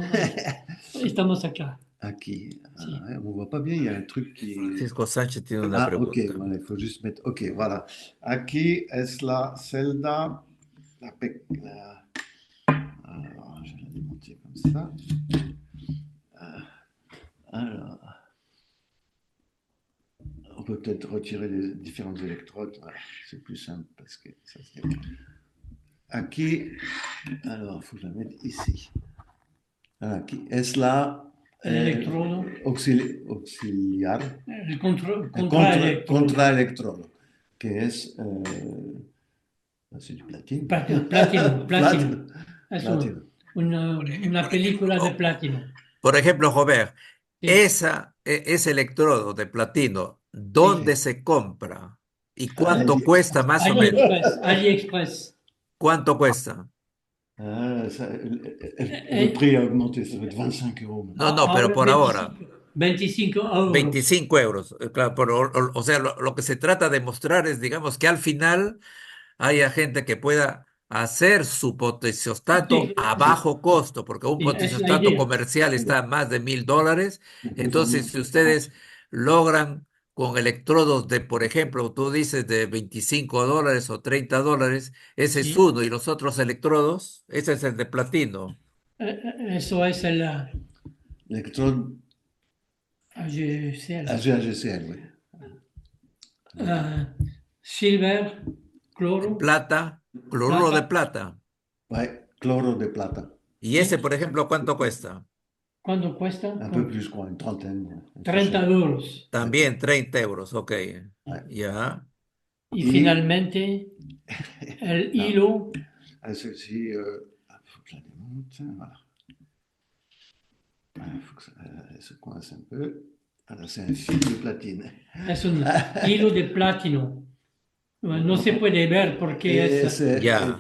S3: Estamos acá.
S2: Aquí. Ah,
S3: Sí.
S2: ouais, on voit pas bien, il y a un truc qui.
S1: Francisco Sánchez tiene una
S2: Ah, ok,
S1: pregunta.
S2: voilà, il faut juste mettre. Ok, voilà. Aquí es la celda. Alors, je vais la démonter comme ça. Alors, on peut peut-être retirer les différentes électrodes. Voilà, c'est plus simple parce que ça c'est. Aquí, alors, il faut que je la mette ici. Voilà, aquí es la
S3: El electrodo,
S2: auxiliar,
S3: el
S2: contra,
S3: contraelectrodo.
S2: contraelectrodo, que es. C'est du platine.
S3: Platino, platino.
S2: Platino.
S3: Es
S2: Platino.
S3: una película de platino.
S1: Por ejemplo, Robert,
S3: Sí.
S1: ese electrodo de platino,
S3: Sí.
S1: ¿dónde se compra? ¿Y
S2: Ah,
S1: cuánto cuesta más o menos?
S3: AliExpress, AliExpress.
S1: ¿Cuánto cuesta?
S2: Le prix a augmenté, ça va être 25 euros
S1: No,
S2: maintenant.
S1: no, pero
S3: Ahora
S1: por ahora,
S3: 25 euros.
S1: 25 euros. Claro, o sea, lo que se trata de mostrar es, digamos, que al final haya gente que pueda hacer su potenciostato
S3: Sí,
S1: a
S3: sí,
S1: bajo costo, porque un
S3: sí, es la
S1: potenciostato
S3: idea.
S1: comercial está a más de $1.000.
S2: Donc on voit
S1: Entonces,
S2: bien.
S1: si ustedes logran con electrodos de, por ejemplo, tú dices de $25 o $30, ese es
S3: Sí.
S1: uno, y los otros electrodos, ese es el de platino.
S3: Eso es el
S2: L'électrode
S3: AGCL.
S2: AGCL, oui.
S3: Silver,
S1: De
S3: cloro,
S1: plata, cloruro de
S3: plata.
S1: plata.
S2: Ouais, chlore de plata.
S1: Y ese,
S3: Sí.
S1: por ejemplo, ¿cuánto cuesta?
S3: ¿Cuánto cuesta?
S2: Un peu plus, je crois, une trentaine. Un peu
S3: 30
S2: cher.
S3: euros.
S1: También 30 euros, ok.
S2: Ouais.
S1: Ya.
S3: Y
S2: Et
S3: finalmente el
S2: non,
S3: hilo.
S2: celle-ci, faut que je la démonte. Voilà. Il faut que ça se coince un peu. Voilà, c'est un fil de platine.
S3: Es un hilo de platino. No se puede ver porque
S2: Et c'est
S1: Ya.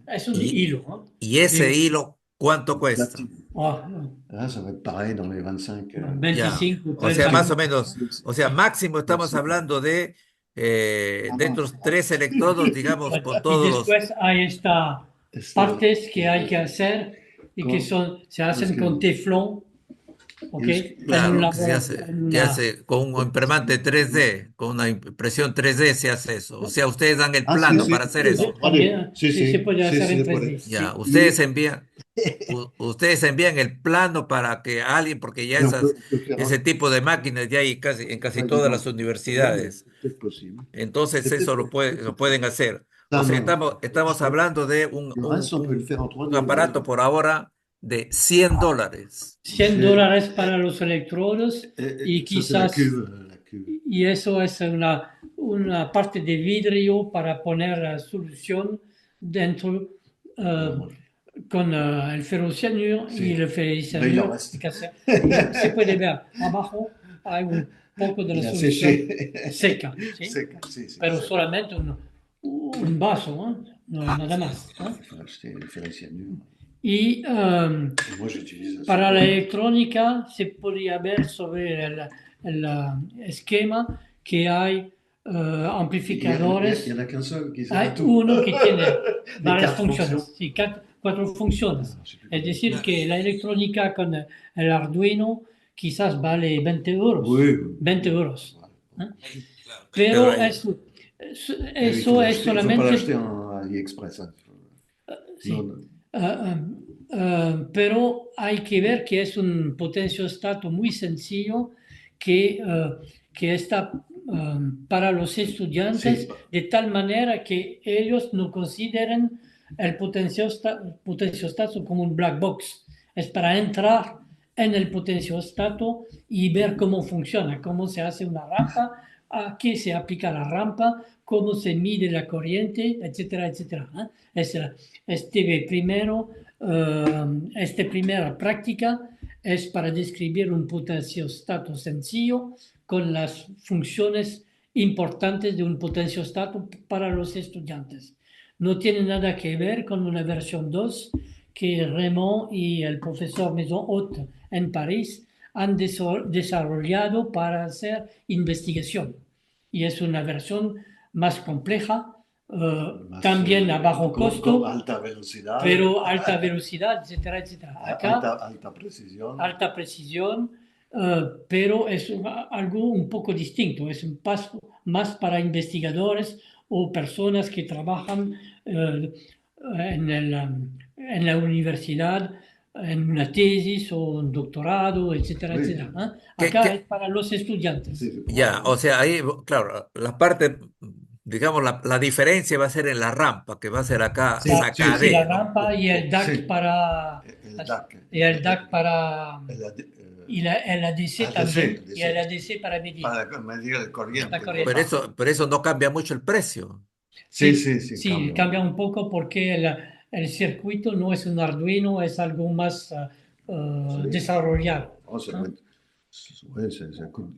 S3: es un
S1: Y,
S3: hilo, ¿no?
S1: y ese
S3: De
S1: hilo, ¿cuánto cuesta?
S2: platine.
S3: oh,
S2: Là, ça va être pareil dans les 25.
S1: Ya.
S3: 25,
S1: O sea,
S3: 30
S1: más o
S3: euros.
S1: menos, o sea, máximo estamos hablando de estos tres electrodos, digamos, con
S3: Y
S1: todos los.
S3: después hay estas partes que hay que hacer y que
S2: Comment
S3: se
S2: est-ce
S3: hacen
S2: que.
S3: con teflón ¿ok?
S2: Et
S3: En un
S1: Claro, que se
S3: una,
S1: hace con un impremante 3D, con una impresión 3D se hace eso. O sea, ustedes dan el
S2: ah, sí,
S1: plano
S2: sí,
S1: para hacer
S2: en
S1: eso.
S2: trois d. Sí,
S3: sí, se
S2: sí,
S3: puede
S2: sí,
S3: hacer
S2: sí,
S3: en
S2: se puede.
S3: 3D,
S1: Ya,
S3: sí.
S2: Y,
S1: ustedes envían el plano para que alguien, porque ya
S2: et on peut faire
S1: ese tipo de máquinas ya hay en
S2: c'est
S1: casi
S2: pas
S1: todas
S2: évident.
S1: las
S2: Ouais, mais
S1: universidades.
S2: c'est peut-être possible.
S1: Entonces eso
S2: C'est
S1: lo
S2: peut-être
S1: pueden
S2: possible.
S1: hacer. O
S2: Non,
S1: sea,
S2: non,
S1: estamos hablando de un,
S2: le
S1: un,
S2: reste, on peut le
S1: un,
S2: faire en
S1: un
S2: 3D, oui.
S1: aparato por ahora de $100.
S3: 100
S2: C'est,
S3: dólares para los electrodos y
S2: ça, c'est la
S3: quizás,
S2: cuve, la cuve.
S3: y eso es una parte de vidrio para poner la solución dentro
S2: Non,
S3: eh,
S2: moi,
S3: con el ferrocianuro y
S2: sí.
S3: el
S2: Ben, il en
S3: ferricianuro.
S2: reste.
S3: Y se puede ver abajo hay un poco de la
S2: Il a
S3: solución
S2: séché.
S3: seca, ¿sí?
S2: Sec, sí, sí,
S3: Pero
S2: sec.
S3: solamente un vaso, ¿no? No, nada más, ¿no?
S2: Il faut acheter le ferricianure.
S3: Y
S2: Et moi, j'utilise
S3: para la
S2: celui-là.
S3: electrónica se podría ver sobre el esquema que hay
S2: Il y
S3: amplificadores.
S2: en a qu'un seul qui sert à
S3: Hay
S2: tout.
S3: uno que tiene
S2: Les
S3: varias
S2: quatre fonctions.
S3: funciones, sí, cuatro funciones.
S2: Je sais plus
S3: Es
S2: comment.
S3: decir, que la electrónica con el Arduino quizás vale 20 euros.
S2: Oui, oui.
S3: 20 euros.
S2: Voilà.
S3: ¿Eh?
S1: Pero
S3: Pero
S2: Mais il faut
S3: eso es
S2: l'acheter. Il faut pas
S3: solamente
S2: l'acheter en AliExpress, hein.
S3: sí.
S2: Non, non.
S3: Pero hay que ver que es un potenciostato muy sencillo que está para los estudiantes
S2: Sí.
S3: de tal manera que ellos no consideren el potenciostato como un black box. Es para entrar en el potenciostato y ver cómo funciona, cómo se hace una rampa, a qué se aplica la rampa, cómo se mide la corriente, etcétera, etcétera. Esta primera práctica es para describir un potenciostato sencillo con las funciones importantes de un potenciostato para los estudiantes. No tiene nada que ver con una versión 2 que Raymond y el profesor Maison Haute en París han desarrollado para hacer investigación. Y es una versión más compleja,
S2: Más,
S3: también a bajo
S2: con
S3: costo,
S2: alta velocidad.
S3: pero alta velocidad, etcétera, etcétera. Acá,
S2: Alta precisión.
S3: alta precisión, pero es algo un poco distinto, es un paso más para investigadores o personas que trabajan en la universidad, en una tesis o un doctorado, etcétera,
S2: Sí.
S3: etcétera.
S1: ¿Qué,
S3: Acá
S1: qué,
S3: es para los estudiantes.
S2: Sí, c'est pour
S1: Ya,
S2: ça.
S1: o sea, ahí, claro, la parte, digamos, la diferencia va a ser en la rampa, que va a ser acá
S2: Sí, sí,
S3: Sí, la
S1: sacadé, ¿no?
S3: rampa y el DAC
S2: Sí.
S3: para...
S2: El DAC.
S3: Y el DAC para...
S2: El
S3: Y el ADC
S2: ADC,
S3: también.
S2: ADC.
S3: Y el ADC para medir.
S2: Para medir el corriente.
S3: La corriente.
S1: Pero eso no cambia mucho el precio.
S2: Sí, sí, sí.
S3: Sí, cambia un poco porque el circuito no es un Arduino, es algo más
S2: Sí.
S3: desarrollado.
S2: Oh, ça doit être- ouais, ça coûte.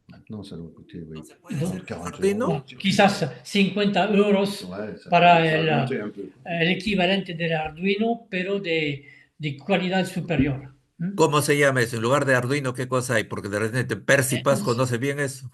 S2: Maintenant, ça doit coûter, oui,
S3: Donc,
S2: 40
S1: Arduino.
S2: euros.
S3: Quizás 50 euros
S2: Ouais, ça
S3: para
S2: ça a augmenté un peu.
S3: el equivalente del Arduino, pero de calidad superior.
S1: ¿Cómo se llama eso? En lugar de Arduino, ¿qué cosa hay? Porque de repente Percy Paz conoce bien eso.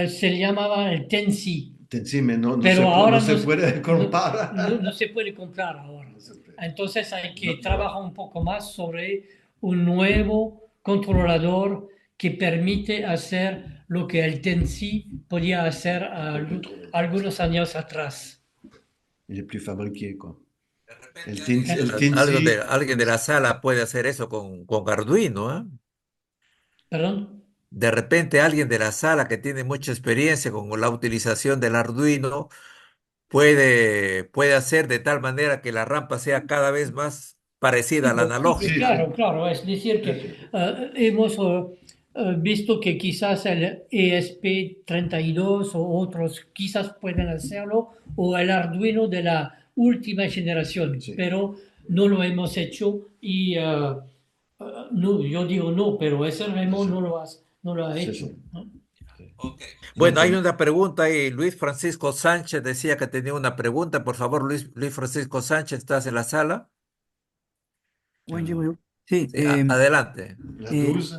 S3: Se llamaba el Tensi,
S2: Sí, mais no
S3: pero ahora
S2: no se puede comparar.
S3: no se puede comprar ahora.
S2: No se puede.
S3: Entonces hay que
S2: No.
S3: trabajar un poco más sobre un nuevo controlador que permite hacer lo que el Tensi podía hacer algunos años atrás.
S2: Il est plus fabriqué, quoi. El
S1: Alguien de la sala puede hacer eso con Arduino, ¿eh?
S3: ¿Perdón?
S1: De repente alguien de la sala que tiene mucha experiencia con la utilización del Arduino puede hacer de tal manera que la rampa sea cada vez más parecida a la
S3: Sí,
S1: analógica.
S3: claro. Es decir, que hemos visto que quizás el ESP32 o otros quizás pueden hacerlo, o el Arduino de la última generación,
S2: Sí.
S3: pero no lo hemos hecho y no, yo digo no, pero ese Remo
S2: Sí.
S3: no lo ha
S2: Sí,
S3: hecho.
S2: sí.
S3: ¿no?
S1: Bueno, hay una pregunta ahí. Luis Francisco Sánchez decía que tenía una pregunta. Por favor, Luis Francisco Sánchez, ¿estás en la sala?
S4: Bueno, sí,
S1: Sí, adelante.
S2: La
S4: eh,
S2: 12.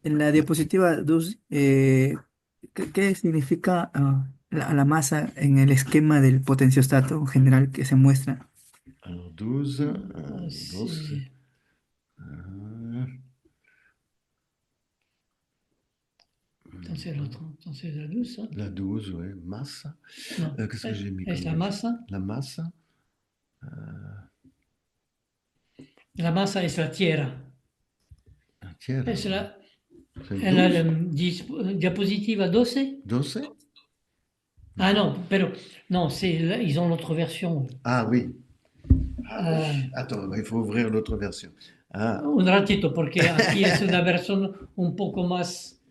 S4: en la diapositiva 2, ¿qué significa la masa en el esquema del potenciostato general que se muestra?
S2: Alors 12.
S3: Sí. c'est l'autre. Entonces la 12.
S2: La 12, oui. Massa.
S3: No,
S2: Qu'est-ce que j'ai mis
S3: es
S2: comme
S3: la masa.
S2: La massa.
S3: La masa es la tierra.
S2: La tierra.
S3: Es la,
S2: C'est
S3: en la
S2: 12?
S3: diapositiva 12.
S2: 12?
S3: Ah non, pero non, ils ont l'autre version.
S2: Ah oui. Ah, oui.
S3: Ah.
S2: Attends, il faut ouvrir l'autre version. Ah,
S3: Un ratito, porque aquí es una versión un poco más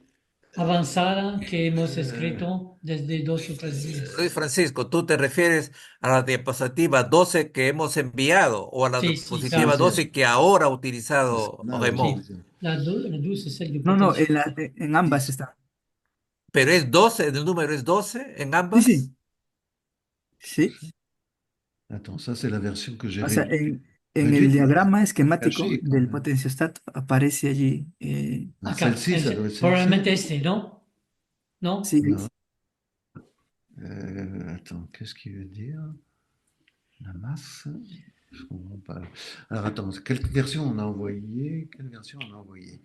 S3: avanzada que hemos escrito desde 2 o 3 días.
S1: Luis Francisco, ¿tú te refieres a la diapositiva 12 que hemos enviado o a la
S3: Sí, sí,
S1: diapositiva
S3: claro.
S1: 12 que ahora ha utilizado
S2: no,
S1: Raymond?
S3: Sí, la 12 es el de
S4: No, no,
S3: potencia.
S4: en ambas está.
S1: Pero es 12, el número es 12 en
S4: Sí,
S1: ambas.
S4: sí, sí.
S2: Attends, ça c'est la version que j'ai
S4: O sea, en el
S2: réduite.
S4: diagrama esquemático
S2: Caché, quand
S4: del
S2: même.
S4: potenciostato aparece allí.
S2: Ah,
S3: Acá,
S2: celle-ci, ça doit être celle-ci.
S3: probablemente este, ¿no? ¿No?
S4: Sí,
S2: Non. Attends, qu'est-ce qu'il veut dire? La masse? Je comprends pas. Alors attends, quelle version on a envoyé? Quelle version on a envoyé?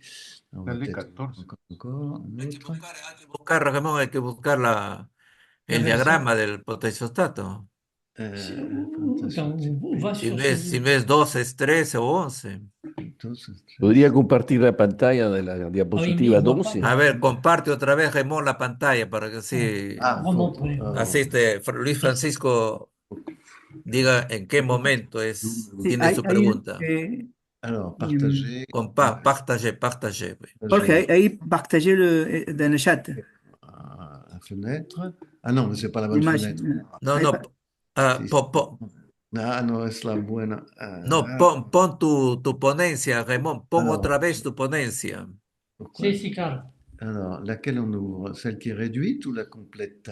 S2: On va
S5: Dale
S2: peut-être
S5: 14.
S2: encore un autre.
S1: Hay que buscar, Ramón, hay que buscar
S3: La
S1: el
S3: versión.
S1: diagrama del potenciostato.
S3: Sí,
S2: Fantastique.
S3: va
S1: Si
S3: sur
S1: no es,
S3: su-
S1: si no es 12, es 13 o 11.
S2: Entonces,
S5: ¿Podría compartir la pantalla de la diapositiva
S3: Ahí mismo,
S5: 12?
S1: A ver, comparte otra vez, Ramón, la pantalla para que así,
S3: Ramón, por ejemplo.
S1: así Luis Francisco diga en qué momento
S4: sí,
S1: tiene su pregunta.
S2: alors,
S4: em,
S2: partager.
S1: Partager.
S4: Jorge, ahí partagez dans le chat
S2: La fenêtre. Ah non, mais c'est pas la bonne
S4: l'image.
S2: fenêtre.
S1: No,
S4: Ahí
S1: no,
S2: Si, Ah, no, es la buena.
S1: no, pon tu ponencia, Ramón, pon
S2: Alors,
S1: otra vez tu ponencia.
S2: pourquoi?
S3: Sí, sí, claro.
S2: Alors, laquelle on ouvre? Celle qui est réduite ou la complète?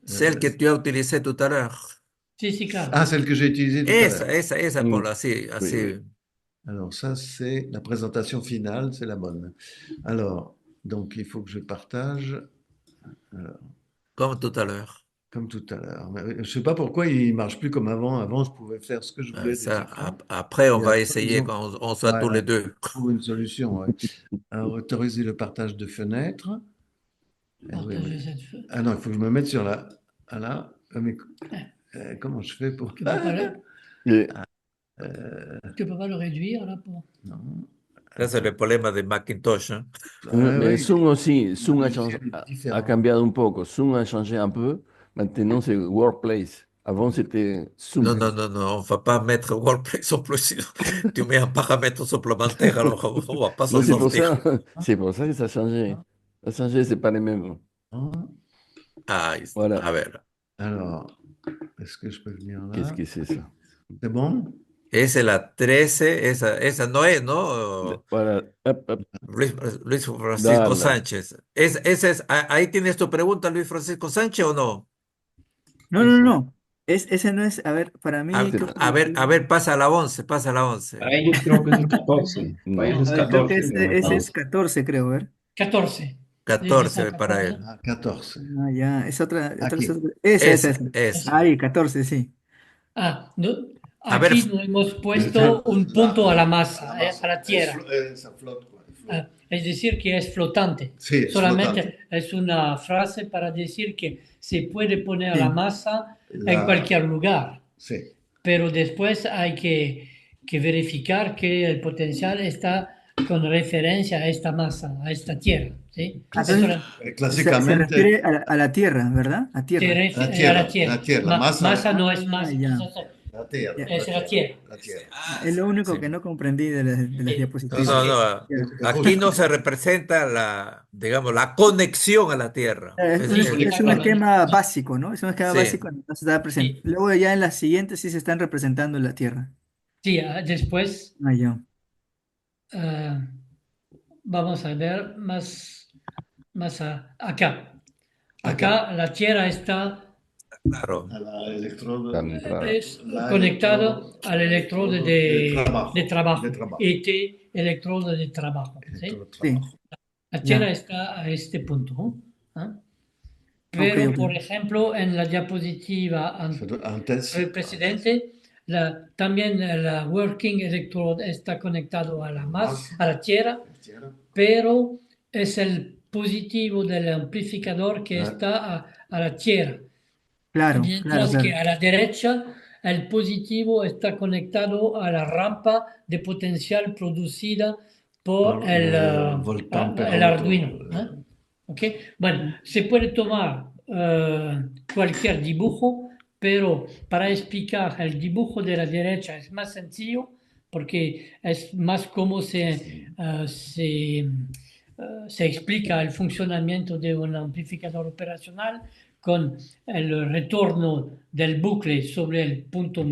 S1: Celle que yo utilicé tout à l'heure.
S3: Sí, sí, claro.
S2: Ah, celle que j'ai utilisée tout à l'heure.
S1: Esa,
S5: Mm.
S1: ponla así, así.
S5: oui.
S2: Alors, ça, c'est la présentation finale, c'est la bonne. Alors, donc, il faut que je partage. Alors,
S1: Comme tout à l'heure.
S2: comme tout à l'heure. Mais je ne sais pas pourquoi il ne marche plus comme avant. Avant, je pouvais faire ce que je voulais.
S1: Ça,
S2: des écrans.
S1: après, on
S2: Et
S1: va
S2: après,
S1: essayer
S2: ils ont-
S1: quand on soit
S2: Ouais,
S1: tous les deux.
S2: trouve une solution. Ouais. Alors, autoriser le partage de fenêtres.
S3: Partager cette feuille.
S2: Ah non, il faut que je me mette sur la. Ah là, mais, comment je fais pour.
S3: Tu peux pas le,
S5: Eh,
S3: tu peux pas le réduire là pour.
S2: Non.
S1: Ese es el problema de Macintosh, ¿eh?
S2: oui,
S5: Zoom aussi, Zoom a,
S2: logiciel
S5: changé,
S2: est différent.
S5: a cambiado un poco. Zoom a changé un peu. Maintenant, c'est Workplace. Avant, c'était Zoom.
S1: Non, on va pas mettre WordPress en plus, sinon tu mets un paramètre supplémentaire, alors on va pas s'en
S5: Non, c'est pour
S1: sortir.
S5: ça, c'est pour ça que ça a changé. Ça a changé, c'est pas les mêmes.
S1: Ah,
S5: Voilà.
S1: a ver,
S2: Alors, est-ce que je peux venir là?
S5: Qu'est-ce que c'est ça?
S2: C'est bon?
S1: esa es la 13, esa no es, ¿no?
S5: Voilà. Hop, hop.
S1: Luis Francisco
S5: Dale.
S1: Sánchez. Ahí tienes tu pregunta, Luis Francisco Sánchez, ¿o no?
S4: No. Ese no es, a ver, para mí.
S1: A ver, pasa a la 11, pasa a la 11.
S6: Para ellos creo que es el 14.
S5: No.
S6: Para ellos es
S4: A ver, creo que
S6: 14. pero
S4: ese
S6: no.
S4: es 14, creo, a ver.
S3: 14.
S1: 14 para él.
S2: Ah, 14.
S4: Ah, ya, es otra.
S2: Aquí.
S4: Esa.
S1: Esa.
S4: Ahí, 14, sí.
S3: Ah, no,
S1: A ver.
S3: aquí no hemos puesto un punto a la masa, a la tierra.
S2: Ça flotte, quoi.
S3: Ah, es decir, que es flotante.
S2: Sí, es
S3: Solamente
S2: flotante.
S3: es una frase para decir que se puede poner
S4: Sí.
S3: la masa en
S2: La-
S3: cualquier lugar,
S2: Sí.
S3: pero después hay que verificar que el potencial está con referencia a esta masa, a esta tierra. ¿Sí?
S4: Entonces,
S3: Eso
S4: Se
S2: Clásicamente,
S4: refiere a la tierra, ¿verdad? A
S3: se
S4: tierra.
S3: refiere
S2: La tierra,
S3: a la tierra.
S2: la tierra, la masa-
S3: Masa no es masa,
S4: ya.
S2: la tierra.
S3: es la tierra.
S2: La tierra.
S4: Es lo único
S1: Sí.
S4: que no comprendí de las
S3: Sí.
S4: diapositivas.
S1: No, aquí no se representa digamos, la conexión a la Tierra.
S4: Es un esquema básico, ¿no? Es un esquema
S1: Sí.
S4: básico, no se está presente.
S3: Sí.
S4: Luego ya en las siguientes sí se están representando la tierra.
S3: Sí, después
S4: Ah, ya.
S3: vamos a ver acá. Acá la tierra está
S1: Claro.
S2: A la electrodo.
S5: La entrada.
S3: es conectado al electrodo de trabajo.
S2: De trabajo.
S3: ET, electrodo de trabajo. ¿sí?
S2: Electrodo de
S4: Sí.
S2: trabajo.
S3: La tierra
S4: Ya.
S3: está a este punto. ¿no? ¿Ah? Pero,
S4: Ok.
S3: por ejemplo, en la diapositiva
S2: Antes.
S3: el presidente, también la working electrode está conectado a la tierra, pero es el positivo del amplificador que
S2: Ah.
S3: está a la tierra.
S4: Claro, claro,
S3: Mientras que
S4: claro.
S3: a la derecha el positivo está conectado a la rampa de potencial producida por
S2: Por
S3: el
S2: el voltampérometro.
S3: Arduino. ¿Ok? Bueno, se puede tomar cualquier dibujo, pero para explicar el dibujo de la derecha es más sencillo porque es más cómo se explica el funcionamiento de un amplificador operacional con el retorno del bucle sobre el punto,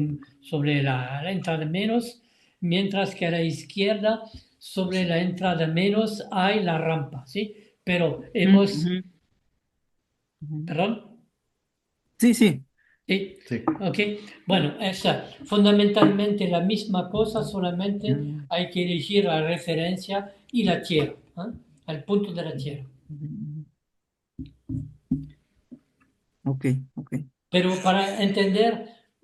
S3: sobre la entrada menos, mientras que a la izquierda, sobre la entrada menos, hay la rampa, ¿sí? Pero hemos,
S4: Ujú, ujú.
S3: perdón,
S4: Sí, sí.
S3: ¿sí?
S2: Sí.
S3: Ok, bueno, es fundamentalmente la misma cosa, solamente
S4: Mm,
S3: hay que elegir la referencia y la tierra, el punto de la tierra.
S4: ujú. Ok, ok.
S3: Pero para entender,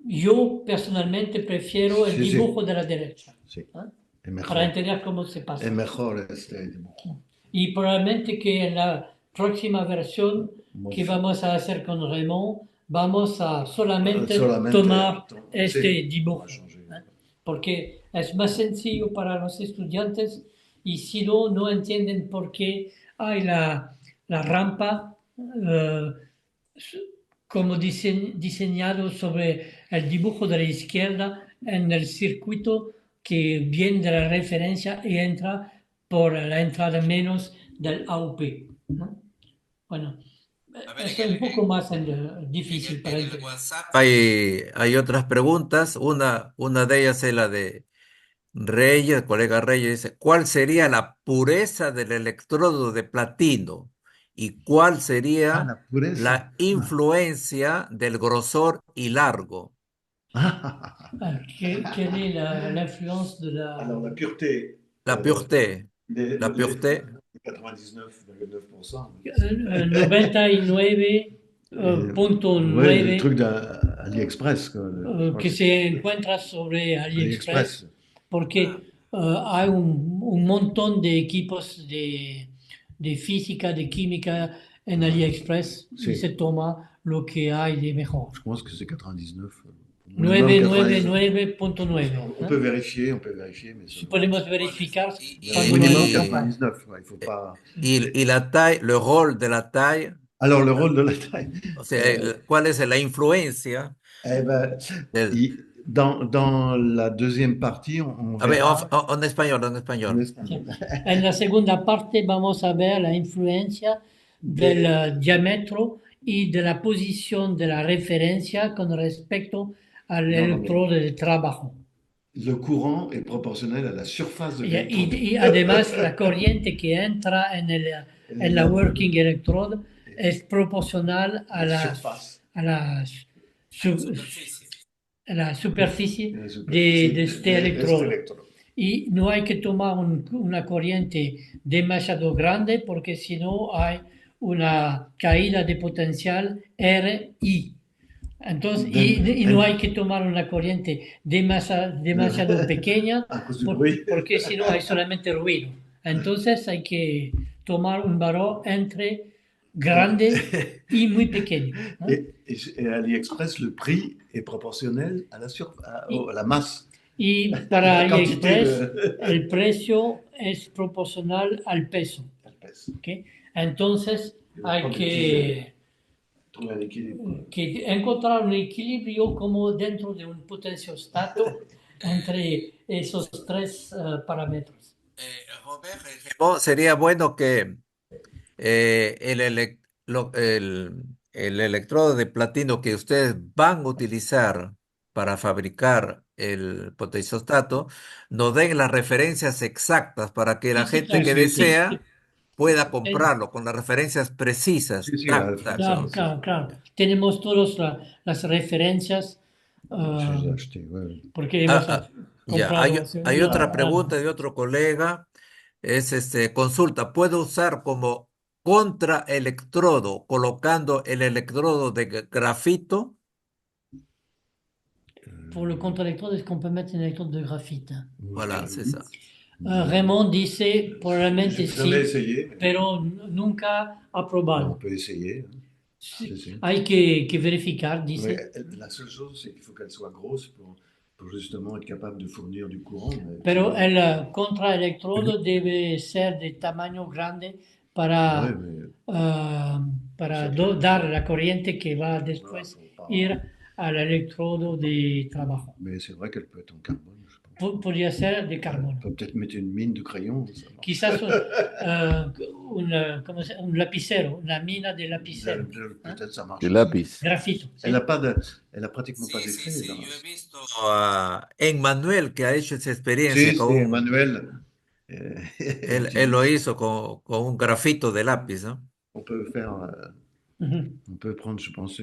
S3: yo personalmente prefiero el
S2: Sí, sí.
S3: dibujo de la derecha,
S2: Sí.
S3: ¿ah?
S2: Es mejor.
S3: Para entender cómo se pasa.
S2: Es mejor este dibujo.
S3: Y probablemente que en la próxima versión que
S2: Modifi-
S3: vamos a hacer con Raymond, vamos a solamente
S2: Solamente
S3: tomar
S2: to-
S3: este
S2: sí,
S3: dibujo,
S2: va a changer.
S3: ¿eh? Porque es más sencillo para los estudiantes y si no, no entienden por qué hay la rampa como diseñado sobre el dibujo de la izquierda en el circuito que viene de la referencia y entra por la entrada menos del AUP, ¿no? Bueno,
S1: A ver,
S3: eso es un poco más difícil para
S1: en el
S3: entender.
S1: WhatsApp hay otras preguntas. Una de ellas es la de Reyes, el colega Reyes dice, ¿cuál sería la pureza del electrodo de platino? ¿Y cuál
S2: Ah,
S1: sería
S2: la pureza.
S1: la influencia del grosor y largo?
S3: Quelle est l'influence de la...
S2: Alors, la pureté
S1: La pureté,
S2: de
S1: la pureté.
S2: 99,9%.
S3: 99.9
S2: Ouais, le truc d'AliExpress.
S3: que se encuentra sobre AliExpress,
S2: AliExpress.
S3: porque hay un montón de equipos de física, de química en AliExpress y
S2: Sí.
S3: se toma lo que hay de mejor.
S2: Je pense que c'est 99. Minimum 99.
S3: 999.9.
S2: On peut vérifier, mais ça
S3: Si
S2: doit
S3: podemos
S2: être-
S3: verificar
S1: Y,
S3: cuando lo
S2: minimum
S3: hemos comprado.
S2: 99. Ouais, il faut pas.
S1: y la taille, le rol de la taille,
S2: Alors, le rôle de la taille.
S1: o sea, ¿cuál es la influencia
S2: Eh ben,
S1: del...
S2: dans la deuxième partie, on
S1: A ver,
S2: verra
S1: en español, en
S2: en
S1: español.
S2: espagnol.
S3: En la segunda parte vamos a ver la influencia del diámetro y de la posición de la referencia con respecto al
S2: No, no,
S3: electrodo de trabajo.
S2: Le courant est proportionnel à la surface de l'électrode.
S3: Y además la corriente que entra en la working electrode es proporcional a
S2: surface.
S3: a la, su- a la superficie
S2: La
S3: de
S2: superficie
S3: este
S2: de
S3: electrodo.
S2: electrode.
S3: Y no hay que tomar una corriente demasiado grande porque si no hay una caída de potencial RI. Entonces, y no hay que tomar una corriente demasiado pequeña
S2: À cause du bruit.
S3: porque si no hay solamente ruido. Entonces hay que tomar un valor entre grande y muy pequeño, ¿no?
S2: Et à AliExpress, le prix est proportionnel à à la masse.
S3: Y para
S2: La quantité
S3: AliExpress
S2: de-
S3: el precio es proporcional al peso. ¿Ok? Entonces hay
S2: Trouver un équilibre.
S3: que encontrar un equilibrio como dentro de un potenciostato entre esos tres parámetros.
S1: Sería bueno que el electrodo de platino que ustedes van a utilizar para fabricar el potenciostato nos den las referencias exactas para que la
S3: Sí,
S1: gente
S3: claro.
S1: que
S2: Sí, sí, sí.
S1: desea pueda comprarlo con las referencias precisas.
S2: Sí, sí,
S1: Tac,
S2: la
S1: tac.
S2: référence.
S3: Claro. Tenemos todas las referencias
S2: J'ai acheté, ouais.
S3: porque hemos
S1: Ya,
S3: comprado.
S1: hay otra pregunta de otro colega. Es consulta, ¿puedo usar como contraelectrodo colocando el electrodo de grafito?
S3: Pour le contre-électrode, est-ce qu'on peut mettre une électrode de graphite?
S1: Voilà, c'est ça.
S3: Raymond dice probablemente
S2: J'ai jamais
S3: sí,
S2: essayé, mais
S3: pero nunca
S2: on
S3: aprobado.
S2: peut essayer. Hein.
S3: Sí,
S2: Sí.
S3: hay que verificar,
S2: Mais
S3: dice.
S2: la seule chose, c'est qu'il faut qu'elle soit grosse pour justement être capable de fournir du courant. Mais
S3: Pero
S2: sinon,
S3: el contraelectrodo debe ser de tamaño grande
S2: ouais,
S3: para,
S2: mais
S3: para
S2: ça peut,
S3: dar la corriente que va
S2: voilà,
S3: después
S2: faut pas.
S3: ir al electrodo de trabajo.
S2: Mais c'est vrai qu'elle peut être en carbone, je pense.
S3: Podría ser de
S2: On
S3: carbono.
S2: peut peut-être mettre une mine de crayon, ça marche.
S3: Quizás un lapicero, una mina de lapicero, ¿eh?
S2: Peut-être ça marche
S5: De
S2: aussi.
S5: lápiz.
S3: Grafito. ¿sí?
S2: Elle a pratiquement pas d'effet.
S1: Sí,
S2: Là.
S1: yo he visto a Emmanuel que ha hecho esa experiencia
S2: Sí,
S1: con
S2: sí, Emmanuel.
S1: él lo hizo con un grafito de lápiz, ¿no?
S2: On peut faire,
S3: Ujú.
S2: on peut prendre, je pense,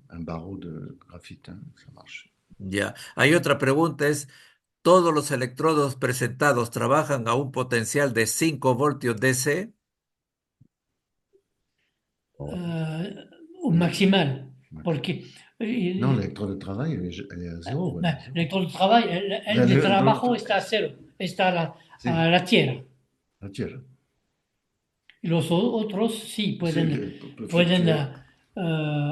S2: un barreau de graphite, hein, ça marche.
S1: Ya. Hay otra pregunta, es, ¿todos los electrodos presentados trabajan a un potencial de 5 voltios DC?
S3: Un maximal, porque
S2: Non, l'électrode de travail, elle est à zéro.
S3: electrón de trabajo, el de trabajo está a cero, está
S2: Sí.
S3: a la tierra.
S2: La tierra.
S3: Y los otros sí pueden,
S2: Sí, peut
S3: pueden
S2: fluctuer.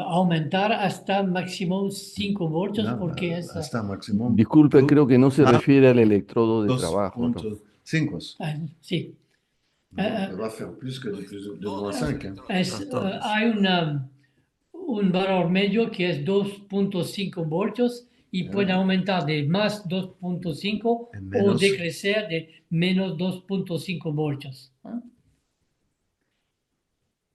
S3: aumentar hasta máximo 5 voltios
S2: Non,
S3: porque es...
S2: hasta maximum
S5: Disculpe, creo que no se refiere al electrodo de trabajo, ¿no?
S2: 2.5.
S3: sí.
S2: On va faire plus que de moins 5. Hein.
S3: Hay un valor medio que es 2.5 voltios y puede aumentar de más 2.5 o
S2: Menos.
S3: decrecer de menos 2.5 voltios. ¿eh?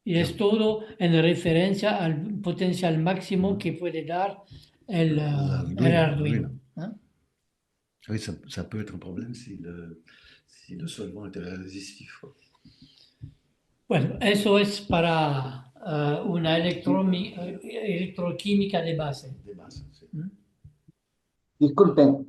S3: Y es todo en referencia al potencial máximo que puede dar el Arduino. ¿eh?
S2: Oui, ça peut être un problème si le solvant était résistif.
S3: Bueno, eso es para una electroquímica de base.
S2: Des masses, sí.
S7: Disculpen,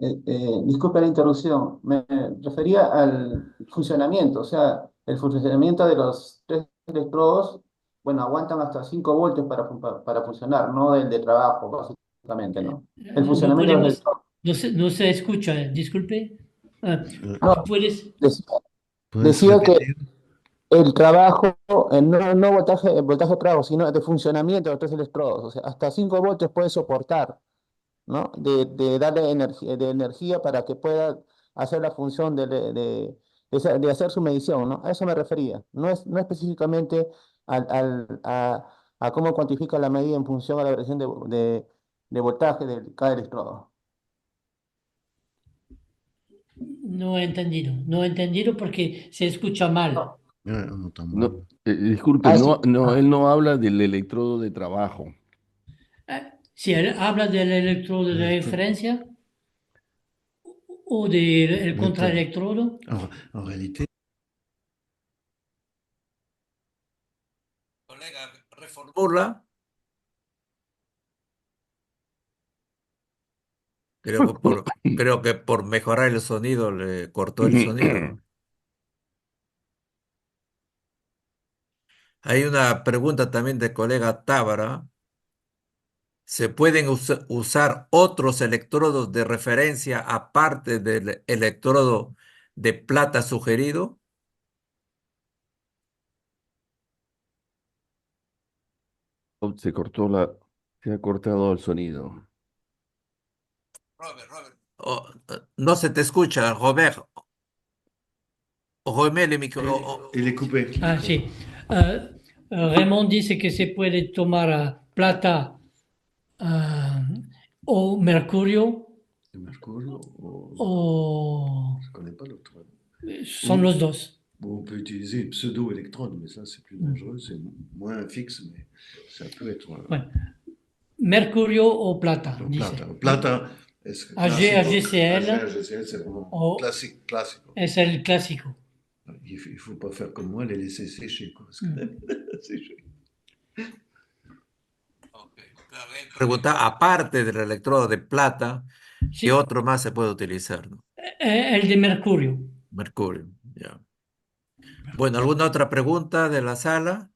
S7: disculpe la interrupción. Me refería al funcionamiento, o sea, el funcionamiento de los tres electrodos, bueno, aguantan hasta 5 voltios para funcionar, no del de trabajo, básicamente, ¿no? El
S3: No
S7: funcionamiento de los
S3: podemos,
S7: electrodos.
S3: no se escucha, disculpe.
S7: No,
S3: ¿Puedes?
S2: ¿Puedes
S7: decía que
S2: repetir?
S7: el trabajo, no voltaje, el voltaje de trabajo, sino de funcionamiento de los tres electrodos, o sea, hasta 5 voltios puede soportar, ¿no? De darle de energía para que pueda hacer la función de hacer su medición, ¿no? A eso me refería. No específicamente a cómo cuantifica la medida en función a la variación de voltaje de cada electrodo.
S3: No he entendido porque se escucha mal.
S2: Ouais, on entend mal.
S5: No, disculpe,
S7: Ah,
S5: no,
S7: sí.
S5: no, él no habla del electrodo de trabajo.
S3: Si él habla del electrodo de referencia o del contraelectrodo,
S2: En réalité,
S1: Colega, reformula. Creo que por mejorar el sonido le cortó el sonido. Hay una pregunta también del colega Tábara. ¿Se pueden usar otros electrodos de referencia aparte del electrodo de plata sugerido?
S5: Se ha cortado el sonido.
S1: Robert. No se te escucha, Robert. Remets le micro.
S2: il est coupé.
S3: ah, sí. Raymond dice que se puede tomar plata o mercurio
S2: Le mercure,
S3: o
S2: je ne connais pas l'autre.
S3: son los dos.
S2: Bon, on peut utiliser une pseudo-électrode, mais ça, c'est plus dangereux, c'est moins fixe, mais ça peut être.
S3: Bueno, mercurio o plata, dice.
S2: Plata es
S3: AgCl,
S2: AgCl, c'est vraiment classique.
S3: Es el clásico.
S2: Il ne faut pas faire comme moi, les laisser sécher. Quoi, parce que sécher.
S1: Pregunta, aparte del electrodo de plata,
S3: Sí,
S1: ¿qué otro más se puede utilizar? ¿No?
S3: el de mercurio.
S1: Mercurio, ya. Bueno, ¿alguna otra pregunta de la sala?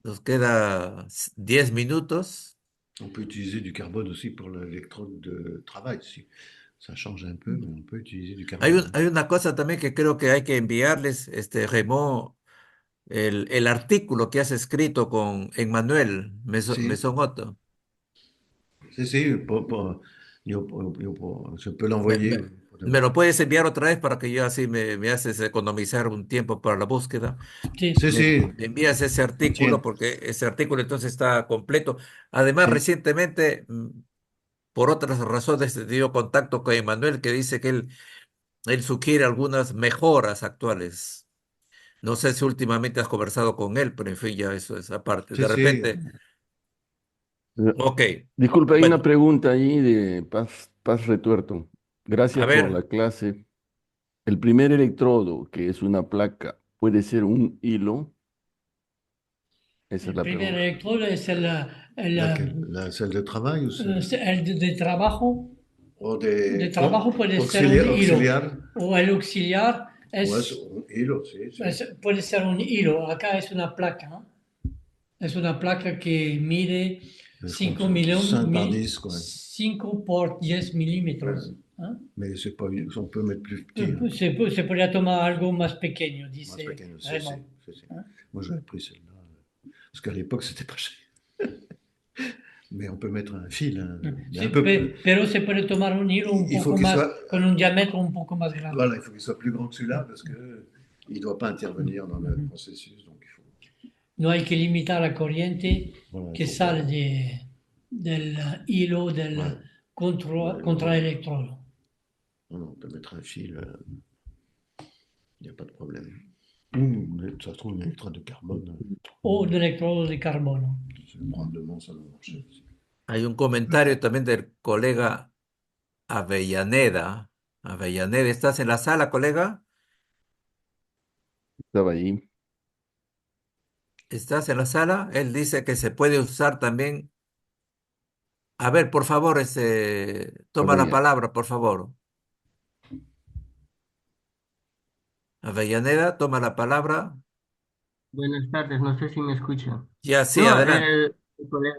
S1: Nos queda 10 minutos.
S2: On peut utiliser du carbone aussi pour l'électrode de travail. Si Ça change un peu, mais on peut utiliser du
S1: Hay,
S2: carbone.
S1: hay una cosa también que creo que hay que enviarles, Raymond, el artículo que has escrito con Emmanuel
S2: Si,
S1: Mesón Otto.
S2: si, je peux
S1: Me,
S2: l'envoyer.
S1: me- me lo puedes enviar otra vez para que yo así me haces economizar un tiempo para la búsqueda.
S3: Sí.
S2: Si,
S1: Me,
S2: si,
S1: me envías ese artículo
S2: tiens,
S1: porque ese artículo entonces está completo. Además,
S2: si.
S1: recientemente, por otras razones, he tenido contacto con Emmanuel que dice que él sugiere algunas mejoras actuales. No sé si últimamente has conversado con él, pero en fin, ya eso es aparte.
S2: Si,
S1: De
S2: si.
S1: repente, ok,
S5: Disculpe, hay una
S1: bueno,
S5: pregunta allí de Paz Retuerto.
S1: a
S5: Gracias por la
S1: ver,
S5: clase. El primer electrodo, que es una placa, puede ser un hilo. Esa es
S3: El
S5: la
S3: primer
S5: pregunta.
S3: electrodo es
S2: La salle de travail ou
S3: el
S2: ou
S3: de
S2: des
S3: trabajo puede ser un hilo,
S2: auxiliaires?
S3: o el auxiliar
S2: Ouais, c'est
S3: es,
S2: un hilo, si, si.
S3: puede ser un hilo. Acá es una placa, ¿no? Es una placa que mide
S2: Je crois que c'est 5 par 10, quoi.
S3: 5 por 10 milímetros. ¿Ah?
S2: Mais c'est pas, on peut mettre plus petit, hein.
S3: Se podría tomar algo más pequeño,
S2: Más
S3: dice
S2: pequeño, si, si,
S3: Raymond.
S2: si, si.
S3: ¿Ah?
S2: Moi, j'avais pris celle-là. Parce qu'à l'époque, c'était pas cher. Mais on peut mettre un fil, hein, mais
S3: Sí,
S2: un peu
S3: pero se puede tomar un hilo un
S2: Il faut
S3: poco
S2: qu'il
S3: más,
S2: soit,
S3: con un diámetro un poco más grande.
S2: voilà, il faut qu'il soit plus grand que celui-là parce que il doit pas intervenir dans le processus. Donc il faut,
S3: No hay que limitar la corriente
S2: voilà, il
S3: que
S2: faut
S3: sale
S2: pas-
S3: del hilo del
S2: ouais, ouais,
S3: contraelectrodo.
S2: non, on peut mettre un fil, il n'y a pas de problème. Ou ça se trouve une électrode de carbone,
S3: O un electrodo de carbono.
S2: probablement ça doit marcher aussi.
S1: hay un comentario también del colega Avellaneda. Avellaneda, ¿estás en la sala, colega?
S5: Estaba ahí.
S1: ¿Estás en la sala? Él dice que se puede usar también. A ver, por favor, toma la
S5: Avella-
S1: palabra, por favor. Avellaneda, toma la palabra.
S8: Buenas tardes, no sé si me escuchan.
S1: Ya, sí,
S8: No,
S1: adelante.
S8: el colega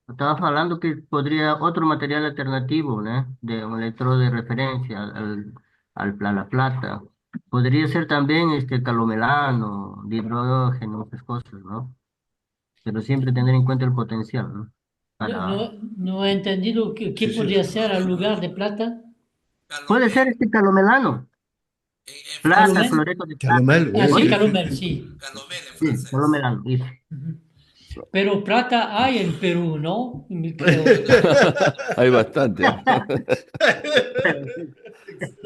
S8: estaba hablando que podría otro material alternativo, ¿no? De un electrodo de referencia a la plata. Podría ser también calomelano, dihidrógeno, esas cosas, ¿no? Pero siempre tener en cuenta el potencial, ¿no? Para...
S3: No he entendido qué
S2: Si, si,
S3: podría ser al lugar de plata.
S8: Puede ser calomelano, plata,
S3: Calomel.
S8: cloreto de plata.
S2: Calomel,
S3: Ah,
S2: oui,
S3: sí,
S2: oui.
S3: calomel, sí.
S1: Calomel en
S8: Sí,
S1: francés.
S8: calomelano, eso.
S3: Ujú. Pero plata hay en Perú, ¿no? Creo.
S5: Hay bastante.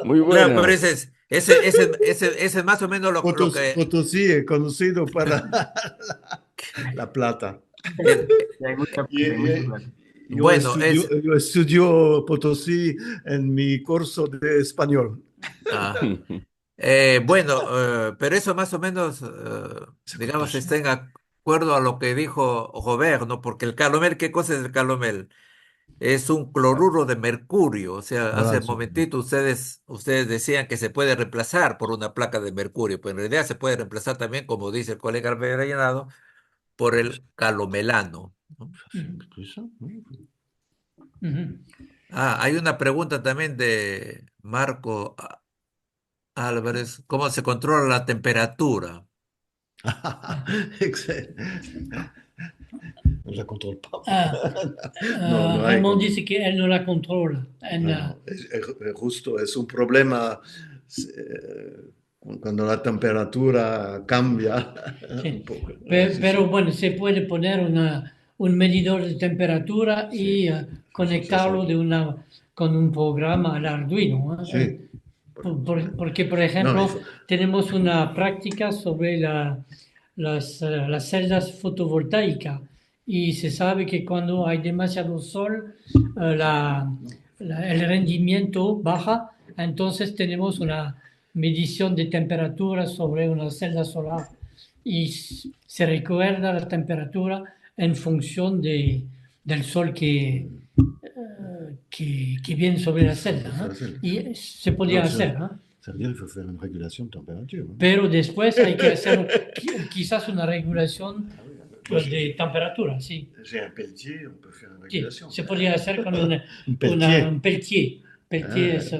S5: Muy
S1: Claro, pero
S5: buena.
S1: ese es más o menos lo que,
S2: Potosí es conocido para la plata.
S1: que-
S8: Hay mucha
S2: Y-
S8: plata, hay mucha
S2: y-
S8: plata.
S1: bueno,
S2: yo estudio Potosí en mi curso de español.
S1: ah, bueno, pero eso más o menos,
S2: Ça coûte pas
S1: digamos,
S2: cher.
S1: está en acuerdo a lo que dijo Robert, ¿no? Porque el calomel, ¿qué cosa es el calomel? Es un cloruro de mercurio. O sea, hace
S2: Voilà,
S1: un momentito ustedes decían que se puede reemplazar por una placa de mercurio, pero en realidad se puede reemplazar también, como dice el colega Rellenado, por el calomelano, ¿no?
S2: c'est ça, oui.
S3: Ujú.
S1: Hay una pregunta también de Marco Álvarez. ¿Cómo se controla la temperatura?
S2: Excellent. Je la contrôle pas.
S3: Ah,
S2: No, no hay
S3: Raymond
S2: con-
S3: dice que él no la controla.
S2: no, es justo, es un problema cuando la temperatura cambia
S3: Sí.
S2: un poco.
S3: Pero bueno, se puede poner un medidor de temperatura y
S2: Sí.
S3: conectarlo con un programa al Arduino. ¿Eh?
S2: Sí.
S3: Porque, por
S2: No,
S3: ejemplo,
S2: il faut-
S3: tenemos una práctica sobre las celdas fotovoltaicas y se sabe que cuando hay demasiado sol, el rendimiento baja, entonces tenemos una medición de temperatura sobre una celda solar y se recuerda la temperatura en función del sol que viene sobre la celda. ¿no? Y se podía
S2: No,
S3: hacer, ¿no?
S2: Ça veut dire qu'il faut faire une régulation de température. Hein.
S3: Pero después hay que hacer quizás una regulación de temperatura, sí.
S2: J'ai un Peltier, on peut faire une
S3: Sí,
S2: régulation.
S3: se podría hacer con
S2: Un Peltier.
S3: un Peltier. Peltier
S2: Ah,
S3: es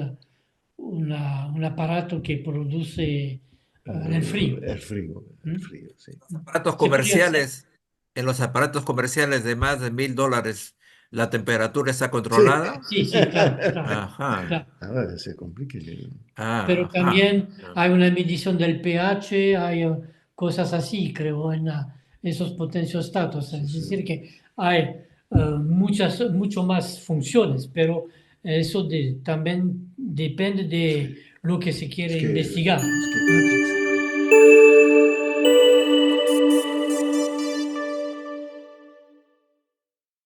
S3: un aparato que produce el frío.
S2: el frío,
S3: ¿Mm?
S2: sí.
S1: Aparatos
S3: Se podría hacer.
S1: comerciales, en los aparatos comerciales de más de $1.000, ¿la temperatura está
S2: Sí.
S1: controlada?
S3: Sí, sí, claro, claro,
S1: Ajá.
S3: claro.
S2: Ah ouais, c'est compliqué.
S3: Pero
S1: Ajá.
S3: también hay una medición del pH, hay cosas así, creo, en esos potenciostatos. Es decir, que hay mucho más funciones, pero eso también depende de lo que se quiere
S2: Ce qui est
S3: investigar.
S2: pratique, c'est